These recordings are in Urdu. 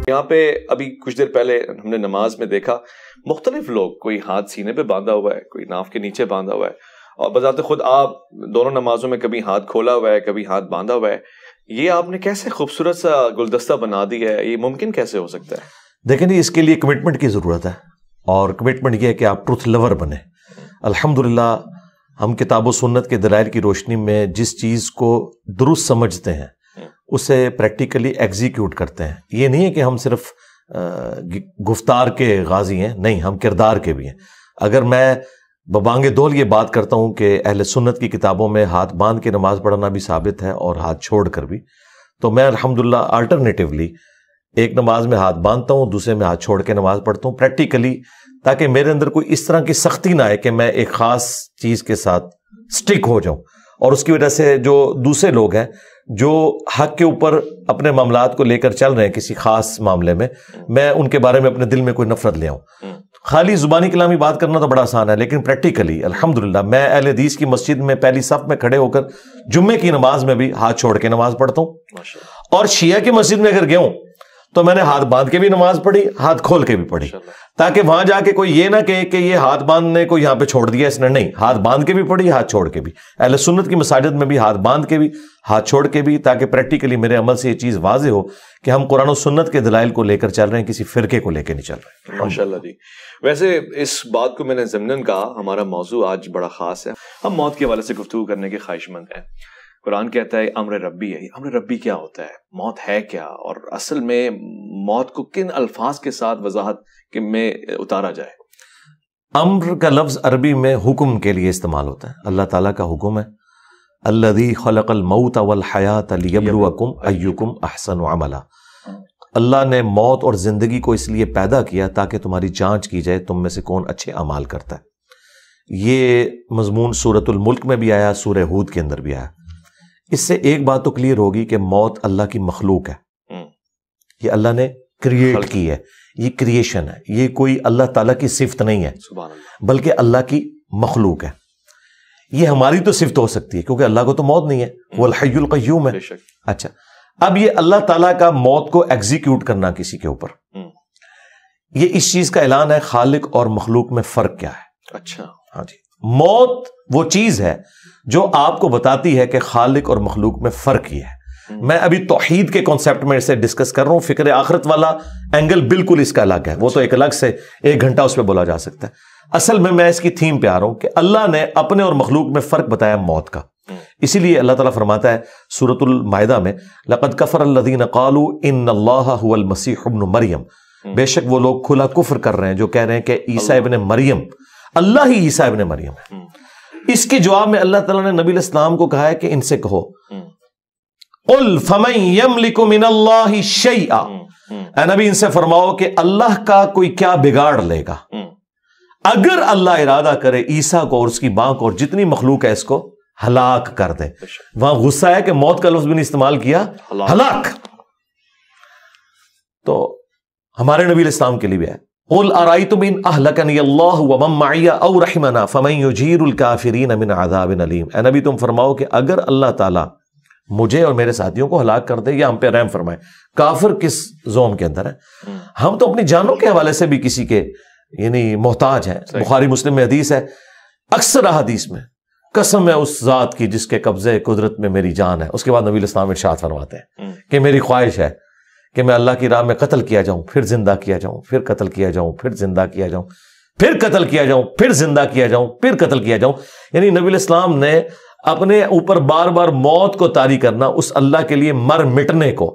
یہاں پہ ابھی کچھ دیر پہلے ہم نے نماز میں دیکھا مختلف لوگ، کوئی ہاتھ سینے پہ باندھا ہوا ہے، کوئی ناف کے نیچے باندھا ہوا ہے، اور بذات خود آپ دونوں نمازوں میں کبھی ہاتھ کھولا ہوا ہے، کبھی ہاتھ باندھا ہوا ہے. یہ آپ نے کیسے خوبصورت سا گلدستہ بنا دیا ہے، یہ ممکن کیسے ہو سکتا ہے؟ دیکھیں جی، اس کے لیے کمٹمنٹ کی ضرورت ہے، اور کمٹمنٹ یہ ہے کہ آپ ٹروتھ لور بنیں. الحمدللہ ہم کتاب و سنت کے دلائل کی روشنی میں جس چیز کو درست سمجھتے ہیں اسے پریکٹیکلی ایگزیکیوٹ کرتے ہیں. یہ نہیں ہے کہ ہم صرف گفتار کے غازی ہیں، نہیں، ہم کردار کے بھی ہیں. اگر میں ببانگ دول یہ بات کرتا ہوں کہ اہل سنت کی کتابوں میں ہاتھ باندھ کے نماز پڑھنا بھی ثابت ہے اور ہاتھ چھوڑ کر بھی، تو میں الحمدللہ آلٹرنیٹیولی ایک نماز میں ہاتھ باندھتا ہوں، دوسرے میں ہاتھ چھوڑ کے نماز پڑھتا ہوں پریکٹیکلی، تاکہ میرے اندر کوئی اس طرح کی سختی نہ آئے کہ میں ایک خاص چیز کے ساتھ سٹک ہو جاؤں، اور اس کی وجہ سے جو دوسرے لوگ ہیں جو حق کے اوپر اپنے معاملات کو لے کر چل رہے ہیں کسی خاص معاملے میں ان کے بارے میں اپنے دل میں کوئی نفرت لے آؤں. خالی زبانی کلامی بات کرنا تو بڑا آسان ہے، لیکن پریکٹیکلی الحمدللہ میں اہل حدیث کی مسجد میں پہلی صف میں کھڑے ہو کر جمعے کی نماز میں بھی ہاتھ چھوڑ کے نماز پڑھتا ہوں، اور شیعہ کی مسجد میں اگر گیا ہوں تو میں نے ہاتھ باندھ کے بھی نماز پڑھی، ہاتھ کھول کے بھی پڑھی، تاکہ وہاں جا کے کوئی یہ نہ کہے کہ یہ ہاتھ باندھنے کو یہاں پہ چھوڑ دیا اس نے. نہیں، ہاتھ باندھ کے بھی پڑھی، ہاتھ چھوڑ کے بھی. اہل سنت کی مساجد میں بھی ہاتھ باندھ کے بھی، ہاتھ چھوڑ کے بھی، تاکہ پریکٹیکلی میرے عمل سے یہ چیز واضح ہو کہ ہم قرآن و سنت کے دلائل کو لے کر چل رہے ہیں، کسی فرقے کو لے کے نہیں چل رہے. ماشاءاللہ جی. ویسے اس بات کو میں نے ضمناً کہا، ہمارا موضوع آج بڑا خاص ہے، ہم موت کے حوالے سے گفتگو کرنے کے خواہش مند ہیں. قرآن کہتا ہے امر ربی ہے. امر ربی کیا ہوتا ہے؟ موت ہے کیا؟ اور اصل میں موت کو کن الفاظ کے ساتھ وضاحت میں اتارا جائے؟ امر کا لفظ عربی میں حکم کے لیے استعمال ہوتا ہے. اللہ تعالیٰ کا حکم ہے، الذی خلق الموت والحیات لیبلوکم ایکم احسن عملا. اللہ نے موت اور زندگی کو اس لیے پیدا کیا تاکہ تمہاری جانچ کی جائے تم میں سے کون اچھے اعمال کرتا ہے. یہ مضمون سورۃ الملک میں بھی آیا، سورہ ہود کے اندر بھی آیا. اس سے ایک بات تو کلیئر ہوگی کہ موت اللہ کی مخلوق ہے، یہ اللہ نے کریٹ کی ہے، یہ کریشن ہے، یہ کوئی اللہ تعالیٰ کی صفت نہیں ہے بلکہ اللہ کی مخلوق ہے. یہ ہماری تو صفت ہو سکتی ہے کیونکہ اللہ کو تو موت نہیں ہے، وہ الحی القیوم ہے. اچھا، اب یہ اللہ تعالیٰ کا موت کو ایگزیکیوٹ کرنا کسی کے اوپر، یہ اس چیز کا اعلان ہے خالق اور مخلوق میں فرق کیا ہے. اچھا، ہاں جی. موت وہ چیز ہے جو آپ کو بتاتی ہے کہ خالق اور مخلوق میں فرق ہی ہے. میں ابھی توحید کے کانسیپٹ میں اسے ڈسکس کر رہا ہوں، فکر آخرت والا اینگل بالکل اس کا الگ ہے، وہ تو ایک الگ سے 1 گھنٹہ اس پہ بولا جا سکتا ہے. اصل میں اس کی تھیم پہ آ رہا ہوں کہ اللہ نے اپنے اور مخلوق میں فرق بتایا موت کا. اسی لیے اللہ تعالیٰ فرماتا ہے سورۃ المائدہ میں لقد کفر الذین قالوا ان اللہ هو المسیح ابن مریم. بے شک وہ لوگ کھلا کفر کر رہے ہیں جو کہہ رہے ہیں کہ عیسیٰ ابن مریم اللہ ہی عیسیٰ ابن مریم ہے. اس کے جواب میں اللہ تعالیٰ نے نبی علیہ السلام کو کہا ہے کہ ان سے کہو قل فمن یملک من اللہ شیئا، اے نبی ان سے فرماؤ کہ اللہ کا کوئی کیا بگاڑ لے گا اگر اللہ ارادہ کرے عیسیٰ کو اور اس کی ماں کو اور جتنی مخلوق ہے اس کو ہلاک کر دے. وہاں غصہ ہے کہ موت کا لفظ بھی نہیں استعمال کیا، ہلاک. تو ہمارے نبی علیہ السلام کے لیے بھی ہے قل ارأیتم ان اہلکنی اللہ ومن معی او رحمنا فمن یجیر الکافرین من عذاب علیم. اے نبی تم فرماؤ کہ اگر اللہ تعالیٰ مجھے اور میرے ساتھیوں کو ہلاک کر دے یا ہم پہ رحم فرمائے. کافر کس زون کے اندر ہے؟ ہم تو اپنی جانوں کے حوالے سے بھی کسی کے یعنی محتاج ہیں. بخاری مسلم میں حدیث ہے، اکثر احادیث میں قسم ہے اس ذات کی جس کے قبضے قدرت میں میری جان ہے. اس کے بعد نبی علیہ السلام ارشاد فرماتے ہیں کہ میری خواہش ہے کہ میں اللہ کی راہ میں قتل کیا جاؤں، پھر زندہ کیا جاؤں، پھر قتل کیا جاؤں، پھر زندہ کیا جاؤں، پھر قتل کیا جاؤں، پھر زندہ کیا جاؤں، پھر قتل کیا جاؤں. یعنی نبی علیہ السلام نے اپنے اوپر بار بار موت کو طاری کرنا اس اللہ کے لیے مر مٹنے کو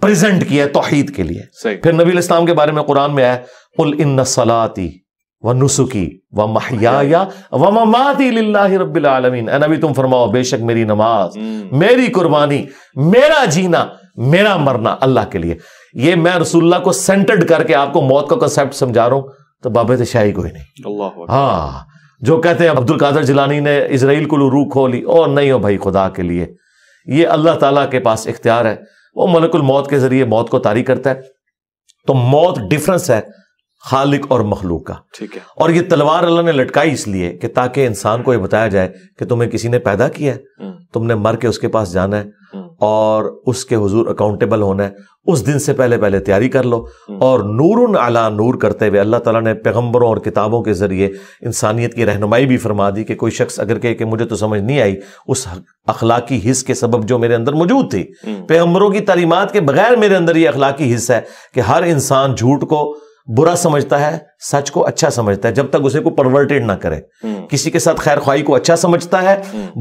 پریزنٹ کیا توحید کے لیے. پھر نبی علیہ السلام کے بارے میں قرآن میں آیا قل ان صلاتی ونسکی ومحیایا ومماتی للہ رب العالمین. اے نبی تم فرماؤ بے شک میری نماز، میری قربانی، میرا جینا، میرا مرنا اللہ کے لیے. یہ میں رسول اللہ کو سینٹرڈ کر کے آپ کو موت کا کنسیپٹ سمجھا رہا ہوں تو بابت شاہی کوئی نہیں. اللہ ہاں جو کہتے ہیں عبد القادر جیلانی نے اسرائیل کو روح کھولی، اور نہیں ہو بھائی خدا کے لیے، یہ اللہ تعالیٰ کے پاس اختیار ہے، وہ ملک الموت کے ذریعے موت کو طاری کرتا ہے. تو موت ڈفرنس ہے خالق اور مخلوق کا. ٹھیک ہے. اور یہ تلوار اللہ نے لٹکائی اس لیے کہ تاکہ انسان کو یہ بتایا جائے کہ تمہیں کسی نے پیدا کیا ہے، تم نے مر کے اس کے پاس جانا ہے اور اس کے حضور اکاؤنٹیبل ہونا ہے، اس دن سے پہلے پہلے تیاری کر لو. اور نور علی نور کرتے ہوئے اللہ تعالیٰ نے پیغمبروں اور کتابوں کے ذریعے انسانیت کی رہنمائی بھی فرما دی کہ کوئی شخص اگر کہے کہ مجھے تو سمجھ نہیں آئی اس اخلاقی حس کے سبب جو میرے اندر موجود تھی، پیغمبروں کی تعلیمات کے بغیر میرے اندر یہ اخلاقی حس ہے کہ ہر انسان جھوٹ کو برا سمجھتا ہے، سچ کو اچھا سمجھتا ہے، جب تک اسے کو پرورٹیڈ نہ کرے. کسی کے ساتھ خیر خواہی کو اچھا سمجھتا ہے،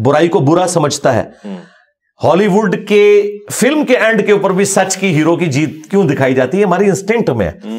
برائی کو برا سمجھتا ہے. ہالی ووڈ کے فلم کے اینڈ کے اوپر بھی سچ کی ہیرو کی جیت کیوں دکھائی جاتی ہے؟ ہماری انسٹنکٹ میں ہے.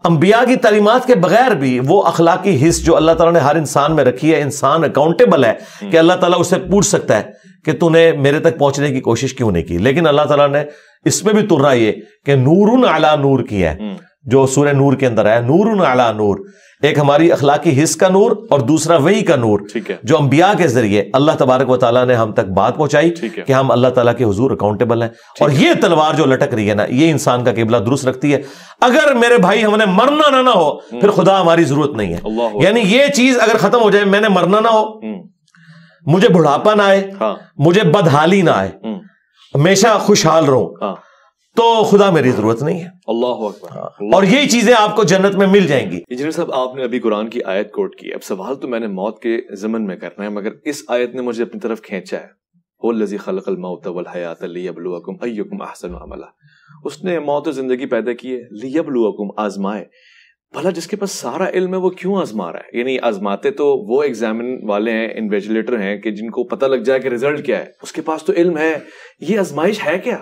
انبیاء کی تعلیمات کے بغیر بھی وہ اخلاقی حس جو اللہ تعالیٰ نے ہر انسان میں رکھی ہے، انسان اکاؤنٹیبل ہے کہ اللہ تعالیٰ اسے پوچھ سکتا ہے کہ تو نے میرے تک پہنچنے کی کوشش کیوں نہیں کی. لیکن اللہ تعالیٰ نے اس میں بھی ترنا یہ کہ نور علی نور کیا ہے، جو سورہ نور کے اندر ہے، نور علی نور. ایک ہماری اخلاقی حس کا نور اور دوسرا وحی کا نور جو انبیاء کے ذریعے اللہ تبارک و تعالیٰ نے ہم تک بات پہنچائی کہ ہم اللہ تعالیٰ کے حضور اکاؤنٹیبل ہیں. اور یہ تلوار جو لٹک رہی ہے نا، یہ انسان کا قبلہ درست رکھتی ہے. اگر میرے بھائی ہم نے مرنا نہ ہو پھر خدا ہماری ضرورت نہیں ہے. یعنی یہ چیز اگر ختم ہو جائے، میں نے مرنا نہ ہو، مجھے بڑھاپا نہ آئے، مجھے بدحالی نہ آئے، ہمیشہ خوشحال رہوں، تو خدا میری ضرورت نہیں ہے. اللہ اکبر. اور یہی چیزیں آپ کو جنت میں مل جائیں گی. انجینئر صاحب، آپ نے ابھی قرآن کی آیت کوٹ کی. اب سوال تو میں نے موت کے ضمن میں کرنا ہے، مگر اس آیت نے مجھے اپنی طرف کھینچا ہے. هو الذی خلق الموت والحیات لیبلوکم ایکم احسن عملا. اس نے موت و زندگی پیدا کی ہے لیبلوکم، آزمائے. بھلا جس کے پاس سارا علم ہے وہ کیوں آزما رہا ہے؟ یعنی آزماتے تو وہ ایگزامن والے ہیں، انویجیلیٹر ہیں کہ جن کو پتہ لگ جائے کہ ریزلٹ کیا ہے. اس کے پاس تو علم ہے. یہ آزمائش ہے کیا؟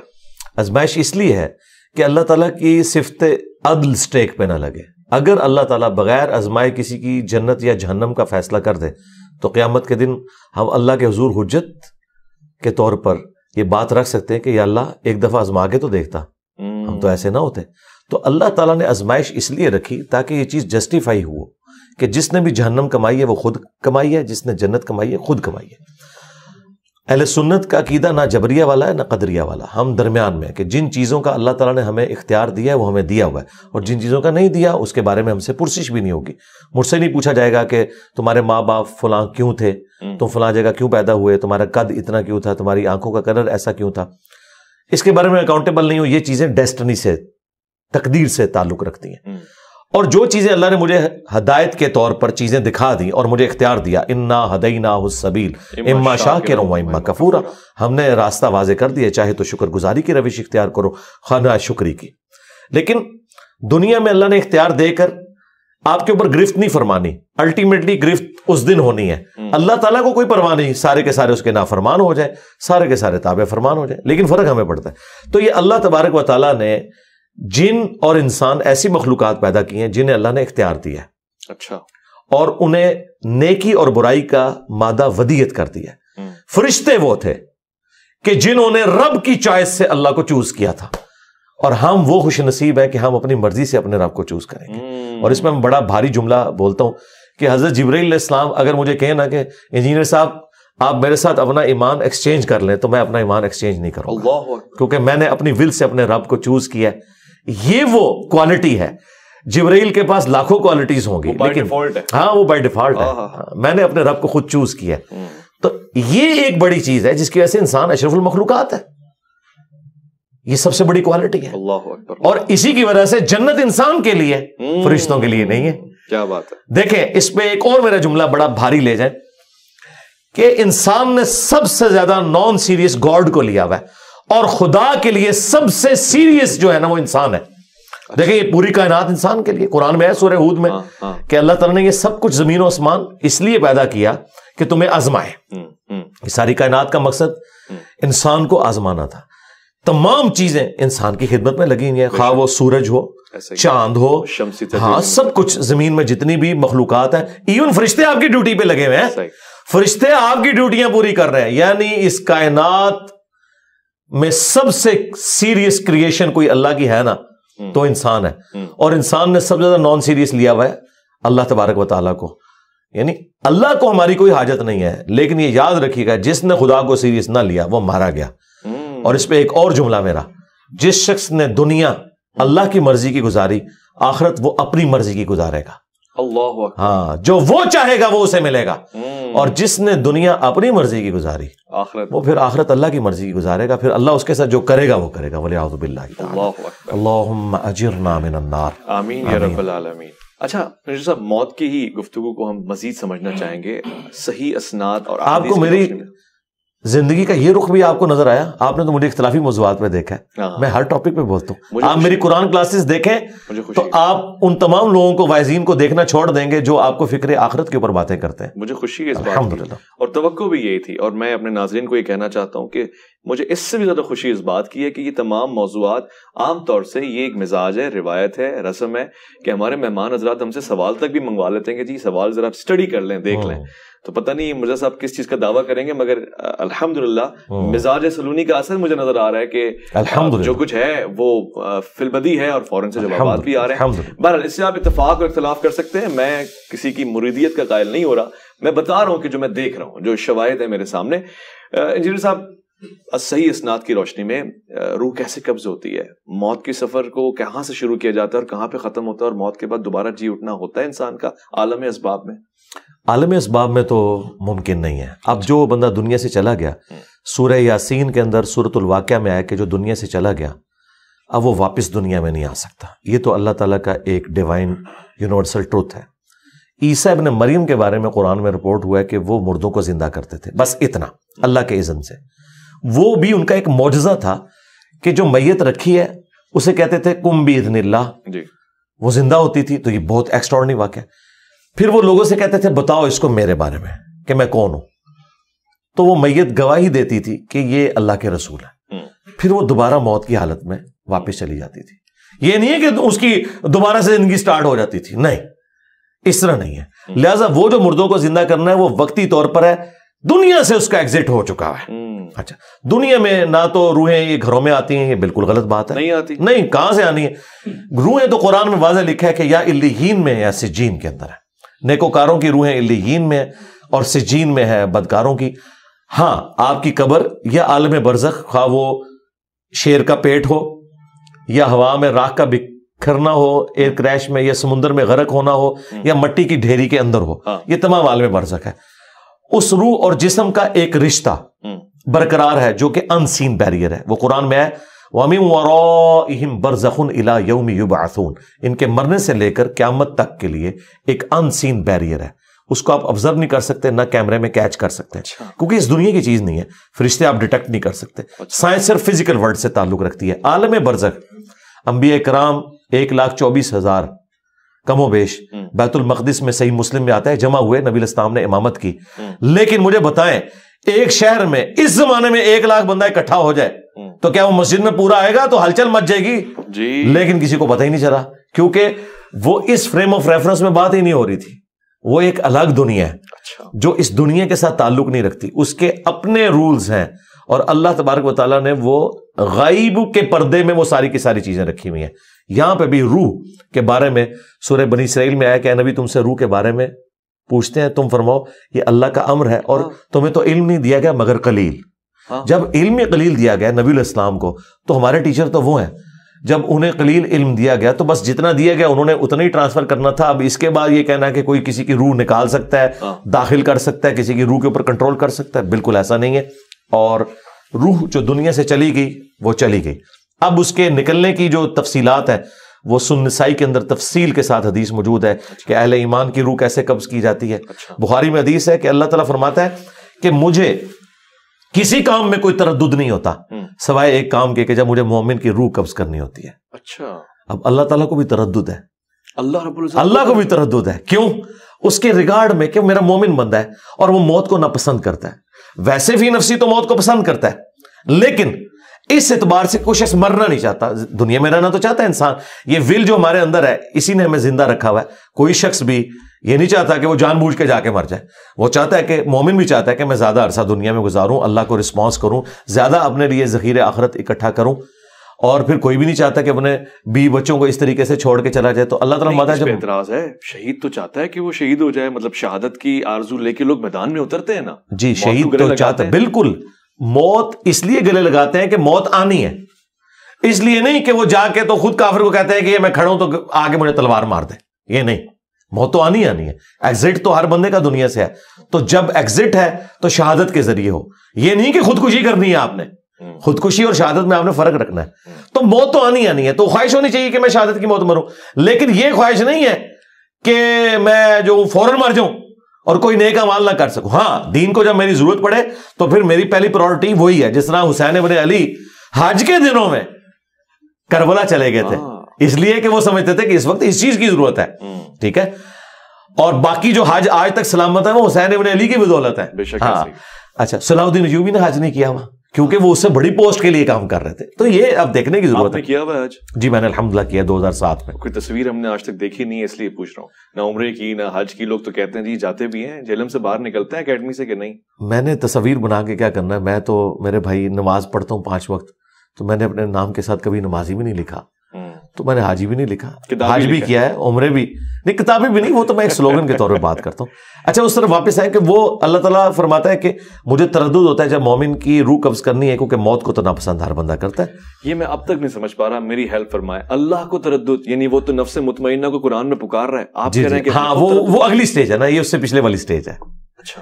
آزمائش اس لیے ہے کہ اللہ تعالیٰ کی صفت عدل سٹیک پہ نہ لگے. اگر اللہ تعالیٰ بغیر آزمائے کسی کی جنت یا جہنم کا فیصلہ کر دے تو قیامت کے دن ہم اللہ کے حضور حجت کے طور پر یہ بات رکھ سکتے ہیں کہ یا اللہ ایک دفعہ آزما کے تو دیکھتا، ہم تو ایسے نہ ہوتے. تو اللہ تعالیٰ نے آزمائش اس لیے رکھی تاکہ یہ چیز جسٹیفائی ہو کہ جس نے بھی جہنم کمائی ہے وہ خود کمائی ہے، جس نے جنت کمائی ہے خود کمائی ہے. اہل سنت کا عقیدہ نہ جبریہ والا ہے نہ قدریہ والا، ہم درمیان میں کہ جن چیزوں کا اللہ تعالیٰ نے ہمیں اختیار دیا ہے وہ ہمیں دیا ہوا ہے، اور جن چیزوں کا نہیں دیا اس کے بارے میں ہم سے پرسش بھی نہیں ہوگی. مجھ سے نہیں پوچھا جائے گا کہ تمہارے ماں باپ فلاں کیوں تھے، تم فلاں جگہ کیوں پیدا ہوئے، تمہارا قد اتنا کیوں تھا، تمہاری آنکھوں کا کلر ایسا کیوں تھا. اس کے بارے میں اکاؤنٹیبل نہیں ہو. یہ چیزیں ڈیسٹنی سے، تقدیر سے تعلق رکھتی ہیں. اور جو چیزیں اللہ نے مجھے ہدایت کے طور پر چیزیں دکھا دی اور مجھے اختیار دیا، انا ہدیناہ السبیل اما شاکرا و اما کفورا، ہم نے راستہ واضح کر دیا، چاہے تو شکر گزاری کی روش اختیار کرو، خواہ شکری کی. لیکن دنیا میں اللہ نے اختیار دے کر آپ کے اوپر گرفت نہیں فرمانی. الٹیمیٹلی گرفت اس دن ہونی ہے. اللہ تعالیٰ کو کوئی پرواہ نہیں، سارے کے سارے اس کے نافرمان ہو جائیں، سارے کے سارے تابع فرمان ہو جائیں، لیکن فرق ہمیں پڑتا ہے. تو یہ اللہ تبارک و تعالیٰ نے جن اور انسان ایسی مخلوقات پیدا کی ہیں جنہیں اللہ نے اختیار دیا ہے. اچھا. اور انہیں نیکی اور برائی کا مادہ ودیت کر دیا. فرشتے وہ تھے کہ جنہوں نے رب کی چوائس سے اللہ کو چوز کیا تھا، اور ہم وہ خوش نصیب ہیں کہ ہم اپنی مرضی سے اپنے رب کو چوز کریں گے. اور اس میں میں بڑا بھاری جملہ بولتا ہوں کہ حضرت جبرائیل علیہ السلام اگر مجھے کہیں نا کہ انجینئر صاحب آپ میرے ساتھ اپنا ایمان ایکسچینج کر لیں، تو میں اپنا ایمان ایکسچینج نہیں کروں گا، کیونکہ میں نے اپنی ول سے اپنے رب کو چوز کیا ہے. یہ وہ کوالٹی ہے. جبرائیل کے پاس لاکھوں کوالٹیز ہوں گی، لیکن ہاں وہ بائی ڈیفالٹ ہے. میں نے اپنے رب کو خود چوز کیا ہے. تو یہ ایک بڑی چیز ہے جس کی وجہ سے انسان اشرف المخلوقات ہے. یہ سب سے بڑی کوالٹی ہے. اللہ اکبر. اور اسی کی وجہ سے جنت انسان کے لیے، فرشتوں کے لیے نہیں ہے. کیا بات ہے. دیکھیں اس پہ ایک اور میرا جملہ بڑا بھاری لے جائیں کہ انسان نے سب سے زیادہ نان سیریس گاڈ کو لیا ہوا ہے، اور خدا کے لیے سب سے سیریس جو ہے نا وہ انسان ہے. دیکھیں یہ پوری کائنات انسان کے لیے، قرآن میں ہے سورہ ہود میں کہ اللہ تعالیٰ نے یہ سب کچھ زمین و آسمان اس لیے پیدا کیا کہ تمہیں آزمائے. یہ ساری کائنات کا مقصد انسان کو آزمانا تھا. تمام چیزیں انسان کی خدمت میں لگی ہوئی ہیں، خواہ وہ سورج ہو، چاند ہو، ہاں سب کچھ زمین میں جتنی بھی مخلوقات ہیں، ایون فرشتے آپ کی ڈیوٹی پہ لگے ہوئے ہیں. فرشتے آپ کی ڈیوٹیاں پوری کر رہے ہیں. یعنی اس کائنات میں سب سے سیریس کریشن کوئی اللہ کی ہے نا تو انسان ہے. اور انسان نے سب سے زیادہ نان سیریس لیا ہوا ہے اللہ تبارک و تعالیٰ کو. یعنی اللہ کو ہماری کوئی حاجت نہیں ہے، لیکن یہ یاد رکھیے گا جس نے خدا کو سیریس نہ لیا وہ مارا گیا. اور اس پہ ایک اور جملہ میرا، جس شخص نے دنیا اللہ کی مرضی کی گزاری، آخرت وہ اپنی مرضی کی گزارے گا. اللہ اکبر. ہاں جو وہ چاہے گا وہ اسے ملے گا. اور جس نے دنیا اپنی مرضی کی گزاری آخرت وہ پھر آخرت اللہ کی مرضی کی گزارے گا. پھر اللہ اس کے ساتھ جو کرے گا وہ کرے گا. وَلِعَوْذُ بِاللَّهِ تعالی. اللہ اکبر. اللہم اجرنا من النار. آمین یا رب العالمین. اچھا نذیر صاحب، موت کی ہی گفتگو کو ہم مزید سمجھنا چاہیں گے. صحیح اسناد اور آپ کو میری زندگی کا یہ رخ بھی آپ کو نظر آیا؟ آپ نے تو مجھے اختلافی موضوعات پہ دیکھا ہے، میں ہر ٹاپک پہ بولتا ہوں. آپ میری قرآن کلاسز دیکھیں تو آپ ان تمام لوگوں کو وائزین کو دیکھنا چھوڑ دیں گے جو آپ کو فکر آخرت کے اوپر باتیں کرتے ہیں. مجھے خوشی ہے اس بات کی اور توقع بھی یہی تھی. اور میں اپنے ناظرین کو یہ کہنا چاہتا ہوں کہ مجھے اس سے بھی زیادہ خوشی اس بات کی ہے کہ یہ تمام موضوعات عام طور سے یہ ایک مزاج ہے، روایت ہے، رسم ہے کہ ہمارے مہمان حضرات ہم سے سوال تک بھی منگوا لیتے ہیں کہ جی سوال ذرا اسٹڈی کر لیں، دیکھ لیں. تو پتہ نہیں مرزا صاحب کس چیز کا دعویٰ کریں گے، مگر الحمدللہ مزاج سلونی کا اثر مجھے نظر آ رہا ہے کہ جو کچھ ہے وہ فی البدی ہے اور فوراً سے جوابات بھی آ رہے ہیں. بہرحال اس سے آپ اتفاق اور اختلاف کر سکتے ہیں. میں کسی کی مریدیت کا قائل نہیں ہو رہا، میں بتا رہا ہوں کہ جو میں دیکھ رہا ہوں، جو شواہد ہے میرے سامنے. انجینئر صاحب، صحیح اسناد کی روشنی میں روح کیسے قبض ہوتی ہے؟ موت کے سفر کو کہاں سے شروع کیا جاتا ہے اور کہاں پہ ختم ہوتا ہے؟ اور موت کے بعد دوبارہ جی اٹھنا ہوتا ہے انسان کا عالم اسباب میں؟ عالم اسباب میں تو ممکن نہیں ہے. اب جو بندہ دنیا سے چلا گیا، سورہ یاسین کے اندر سورۃ الواقعہ میں آیا کہ جو دنیا سے چلا گیا اب وہ واپس دنیا میں نہیں آ سکتا. یہ تو اللہ تعالیٰ کا ایک ڈیوائن یونیورسل ٹروتھ ہے. عیسیٰ ابن مریم کے بارے میں قرآن میں رپورٹ ہوا ہے کہ وہ مردوں کو زندہ کرتے تھے، بس اتنا، اللہ کے اذن سے. وہ بھی ان کا ایک معجزہ تھا کہ جو میت رکھی ہے اسے کہتے تھے کم باذن اللہ، وہ زندہ ہوتی تھی. تو یہ بہت ایکسٹراڈنری واقعہ ہے. پھر وہ لوگوں سے کہتے تھے بتاؤ اس کو میرے بارے میں کہ میں کون ہوں. تو وہ میت گواہی دیتی تھی کہ یہ اللہ کے رسول ہے. پھر وہ دوبارہ موت کی حالت میں واپس چلی جاتی تھی. یہ نہیں ہے کہ اس کی دوبارہ سے زندگی سٹارٹ ہو جاتی تھی، نہیں، اس طرح نہیں ہے. لہٰذا وہ جو مردوں کو زندہ کرنا ہے وہ وقتی طور پر ہے، دنیا سے اس کا ایگزٹ ہو چکا ہے. اچھا، دنیا میں نہ تو روحیں یہ گھروں میں آتی ہیں، یہ بالکل غلط بات ہے. نہیں آتی، نہیں، کہاں سے آنی ہے؟ روحیں تو قرآن میں واضح لکھا ہے کہ یا علیین میں یا سجین کے اندر ہے. نیکوکاروں کی روحیں علیین میں اور سجین میں ہے بدکاروں کی. ہاں، آپ کی قبر یا عالم برزخ، خواہ وہ شیر کا پیٹ ہو یا ہوا میں راکھ کا بکھرنا ہو، ایئر کریش میں یا سمندر میں غرق ہونا ہو یا مٹی کی ڈھیری کے اندر ہو، یہ تمام عالم برزخ ہے. اس روح اور جسم کا ایک رشتہ برقرار ہے جو کہ ان سین بیریئر ہے. وہ قرآن میں ہے وَمِن وَرَائِهِمْ بَرْزَخٌ إِلَىٰ يَوْمِ يُبْعَثُونَ. ان کے مرنے سے لے کر قیامت تک کے لیے ایک ان سین بیریئر ہے. اس کو آپ آبزرو نہیں کر سکتے، نہ کیمرے میں کیچ کر سکتے ہیں، کیونکہ اس دنیا کی چیز نہیں ہے. فرشتے آپ ڈیٹیکٹ نہیں کر سکتے. سائنس صرف فزیکل ورلڈ سے تعلق رکھتی ہے. عالم برزخ انبیاء کرام 1,24,000 کم و بیش بیت المقدس میں، صحیح مسلم میں آتا ہے، جمع ہوئے، نبی الاسلام نے امامت کی. لیکن مجھے بتائیں ایک شہر میں اس زمانے میں 1,00,000 بندہ اکٹھا ہو جائے تو کیا وہ مسجد میں پورا آئے گا؟ تو ہلچل مچ جائے گی جی. لیکن کسی کو پتہ ہی نہیں چلا، کیونکہ وہ اس فریم آف ریفرنس میں بات ہی نہیں ہو رہی تھی. وہ ایک الگ دنیا ہے جو اس دنیا کے ساتھ تعلق نہیں رکھتی. اس کے اپنے رولز ہیں اور اللہ تبارک و تعالیٰ نے وہ غیب کے پردے میں وہ ساری کی ساری چیزیں رکھی ہوئی ہیں. یہاں پہ بھی روح کے بارے میں سورہ بنی اسرائیل میں آیا کہ اے نبی تم سے روح کے بارے میں پوچھتے ہیں، تم فرماؤ یہ اللہ کا امر ہے اور تمہیں تو علم نہیں دیا گیا مگر قلیل. جب علم قلیل دیا گیا نبی الاسلام کو تو ہمارے ٹیچر تو وہ ہیں، جب انہیں قلیل علم دیا گیا تو بس جتنا دیا گیا انہوں نے اتنا ہی ٹرانسفر کرنا تھا. اب اس کے بعد یہ کہنا ہے کہ کوئی کسی کی روح نکال سکتا ہے، داخل کر سکتا ہے، کسی کی روح کے اوپر کنٹرول کر سکتا ہے، بالکل ایسا نہیں ہے. اور روح جو دنیا سے چلی گئی وہ چلی گئی. اب اس کے نکلنے کی جو تفصیلات ہیں وہ سنن نسائی کے اندر تفصیل کے ساتھ حدیث موجود ہے کہ اہل ایمان کی روح کیسے قبض کی جاتی ہے. بخاری میں حدیث ہے کہ اللہ تعالیٰ فرماتا ہے کہ مجھے کسی کام میں کوئی تردد نہیں ہوتا سوائے ایک کام کے کہ جب مجھے مومن کی روح قبض کرنی ہوتی ہے. اچھا، اب اللہ تعالیٰ کو بھی تردد ہے، اللہ کو بھی تردد ہے. کیوں؟ اس کے ریگارڈ میں کہ میرا مومن بندہ ہے اور وہ موت کو ناپسند کرتا ہے. ویسے فی نفسی تو موت کو پسند کرتا ہے، لیکن اس اعتبار سے کوئی شخص مرنا نہیں چاہتا. دنیا میں رہنا تو چاہتا ہے انسان، یہ ول جو ہمارے اندر ہے اسی نے ہمیں زندہ رکھا ہوا ہے. کوئی شخص بھی یہ نہیں چاہتا کہ وہ جان بوجھ کے جا کے مر جائے. وہ چاہتا ہے کہ مومن بھی چاہتا ہے کہ میں زیادہ عرصہ دنیا میں گزاروں، اللہ کو رسپانس کروں، زیادہ اپنے لیے ذخیرے آخرت اکٹھا کروں. اور پھر کوئی بھی نہیں چاہتا کہ اپنے بیوی بچوں کو اس طریقے سے چھوڑ کے چلا جائے. تو اللہ تعالیٰ ماتا جب اعتراض ہے، شہید تو چاہتا ہے کہ وہ شہید ہو جائے، مطلب شہادت کی آرزو لے کے لوگ میدان میں اترتے ہیں نا. جی، شہید تو چاہتا ہے، بالکل. موت اس لیے گلے لگاتے ہیں کہ موت آنی ہے، اس لیے نہیں کہ وہ جا کے تو خود کافر کو کہتے ہیں کہ یہ میں کھڑا ہوں تو آگے مجھے تلوار مار دے. یہ نہیں، موت تو آنی آنی ہے، ایگزٹ تو ہر بندے کا دنیا سے ہے، تو جب ایگزٹ ہے تو شہادت کے ذریعے ہو، یہ نہیں کہ خودکشی کرنی ہے آپ نے، خودکشی اور شہادت میں آپ نے فرق رکھنا ہے، تو موت تو آنی آنی ہے، تو خواہش ہونی چاہیے کہ میں شہادت کی موت مروں، لیکن یہ خواہش نہیں ہے کہ میں جو فوراً مر جاؤں اور کوئی نیک اعمال نہ کر سکوں۔ ہاں دین کو جب میری ضرورت پڑے تو پھر میری پہلی پرائورٹی وہی ہے، جس طرح حسین ابن علی حج کے دنوں میں کربلا چلے گئے تھے اس لیے کہ وہ سمجھتے تھے کہ اس وقت اس چیز کی ضرورت ہے، ٹھیک ہے، اور باقی جو حج آج تک سلامت ہے وہ حسین ابن علی کی بدولت ہے۔ ہاں اچھا، صلاح الدین ایوبی نے حج نہیں کیا ہوا کیونکہ وہ اس سے بڑی پوسٹ کے لیے کام کر رہے تھے، تو یہ اب دیکھنے کی ضرورت ہے۔ کیا ہوا حج؟ جی میں نے الحمدللہ کیا 2007 میں۔ کوئی تصویر ہم نے آج تک دیکھی نہیں ہے اس لیے پوچھ رہا ہوں، نہ عمرے کی نہ حج کی، لوگ تو کہتے ہیں جی جاتے بھی ہیں، جہلم سے باہر نکلتے ہیں اکیڈمی سے کہ نہیں؟ میں نے تصویر بنا کے کیا کرنا ہے، میں تو میرے بھائی نماز پڑھتا ہوں 5 وقت، تو میں نے اپنے نام کے ساتھ کبھی نمازی بھی نہیں لکھا، تو میں نے حاجی بھی نہیں لکھا، حج بھی کیا ہے، عمرے بھی نہیں، کتابیں بھی نہیں، وہ تو میں ایک سلوگن کے طور پہ بات کرتا ہوں۔ اچھا اس طرف واپس آئے کہ وہ اللہ تعالیٰ فرماتا ہے کہ مجھے تردد ہوتا ہے جب مومن کی روح قبض کرنی ہے، کیونکہ موت کو تو ناپسند ہر بندہ کرتا ہے۔ یہ میں اب تک نہیں سمجھ پا رہا، میری ہیلپ فرمائے۔ اللہ کو تردد یعنی وہ تو نفس مطمئنہ کو قرآن میں پکار رہا ہے، آپ کہہ رہے ہیں کہ ہاں وہ اگلی سٹیج ہے نا، یہ اس سے پچھلے والی سٹیج ہے۔ اچھا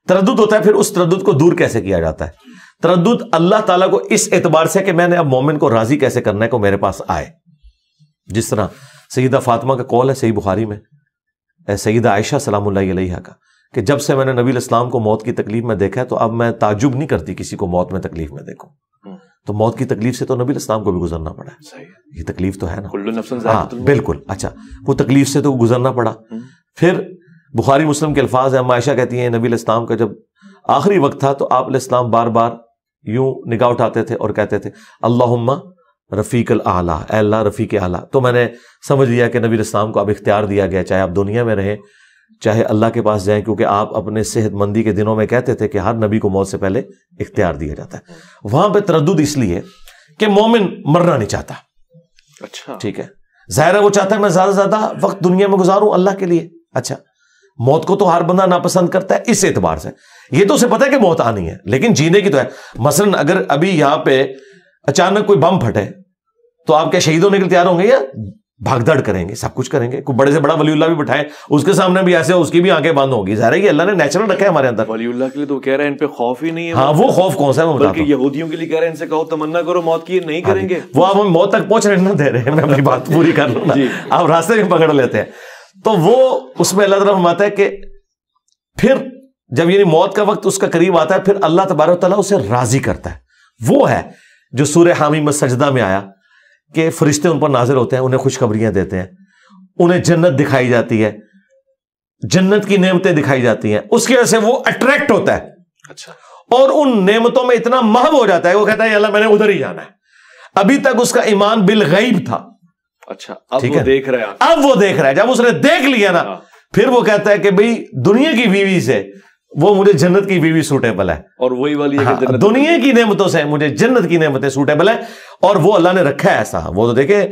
تردد ہوتا ہے، پھر اس تردد کو دور کیسے کیا جاتا ہے؟ تردد اللہ تعالیٰ کو اس اعتبار سے کہ میں نے اب مومن کو راضی کیسے کرنا ہے کو میرے پاس آئے، جس طرح سیدہ فاطمہ کا قول ہے صحیح بخاری میں، سیدہ عائشہ سلام اللہ علیہا کا، کہ جب سے میں نے نبی الاسلام کو موت کی تکلیف میں دیکھا ہے تو اب میں تعجب نہیں کرتی کسی کو موت میں تکلیف میں دیکھوں، تو موت کی تکلیف سے تو نبی الاسلام کو بھی گزرنا پڑا ہے، یہ تکلیف تو ہے نا، ہاں بالکل۔ اچھا وہ تکلیف سے تو گزرنا پڑا، پھر بخاری مسلم کے الفاظ ہیں، اما عائشہ کہتی ہیں نبی الاسلام کا جب آخری وقت تھا تو آپ علیہ السلام بار بار یوں نگاہ اٹھاتے تھے اور کہتے تھے اللہم رفیق الاعلیٰ، اے اللہ رفیق اعلیٰ، تو میں نے سمجھ لیا کہ نبی الاسلام کو اب اختیار دیا گیا، چاہے آپ دنیا میں رہیں چاہے اللہ کے پاس جائیں، کیونکہ آپ اپنے صحت مندی کے دنوں میں کہتے تھے کہ ہر نبی کو موت سے پہلے اختیار دیا جاتا ہے۔ وہاں پہ تردد اس لیے کہ مومن مرنا نہیں چاہتا، اچھا ٹھیک ہے، ظاہر ہے وہ چاہتا ہے میں زیادہ سے زیادہ وقت دنیا میں گزاروں اللہ کے لیے، اچھا موت کو تو ہر بندہ ناپسند کرتا ہے اس اعتبار سے، یہ تو اسے پتہ ہے کہ موت آنی ہے لیکن جینے کی تو ہے۔ مثلا اگر ابھی یہاں پہ اچانک کوئی بم پھٹے تو آپ کیا شہید ہونے کے لیے تیار ہوں گے یا بھاگ دڑ کریں گے، سب کچھ کریں گے؟ کوئی بڑے سے بڑا ولی اللہ بھی بٹھائے اس کے سامنے بھی ایسے ہو، اس کی بھی آنکھیں بند ہوگی، ظاہر ہے کہ اللہ نے نیچرل رکھا ہے ہمارے اندر۔ ولی اللہ کے لیے تو کہہ رہے ہیں ان پہ خوف ہی نہیں ہے، ہاں وہ خوف کون سا ہے، بلکہ یہودیوں کے لیے کہہ رہے ہیں ان سے کہو تمنا کرو موت کی، نہیں کریں گے، وہ آپ ہمیں موت تک پہنچنے نہ دے رہے ہیں، میں اپنی بات پوری کر لوں نا، آپ راستے میں پکڑ لیتے ہیں، تو وہ اس میں اللہ تعالیٰ فرماتا ہے کہ پھر جب یعنی موت کا وقت اس کا قریب آتا ہے پھر اللہ تبارک و تعالیٰ اسے راضی کرتا ہے۔ وہ ہے جو سورہ حامی میں سجدہ میں آیا کہ فرشتے ان پر نازل ہوتے ہیں، انہیں خوشخبریاں دیتے ہیں، انہیں جنت دکھائی جاتی ہے، جنت کی نعمتیں دکھائی جاتی ہیں، اس کی وجہ سے وہ اٹریکٹ ہوتا ہے، اچھا، اور ان نعمتوں میں اتنا محو ہو جاتا ہے وہ کہتا ہے اللہ میں نے ادھر ہی جانا ہے۔ ابھی تک اس کا ایمان بالغیب تھا، اچھا اب وہ دیکھ رہا ہے، اب وہ دیکھ رہا ہے، جب اس نے دیکھ لیا نا پھر وہ کہتا ہے کہ بھئی دنیا کی بیوی سے وہ مجھے جنت کی بیوی سوٹیبل ہے، اور وہی والی دنیا کی نعمتوں سے مجھے جنت کی نعمتیں سوٹیبل ہیں، اور وہ اللہ نے رکھا ہے ایسا۔ وہ تو دیکھیں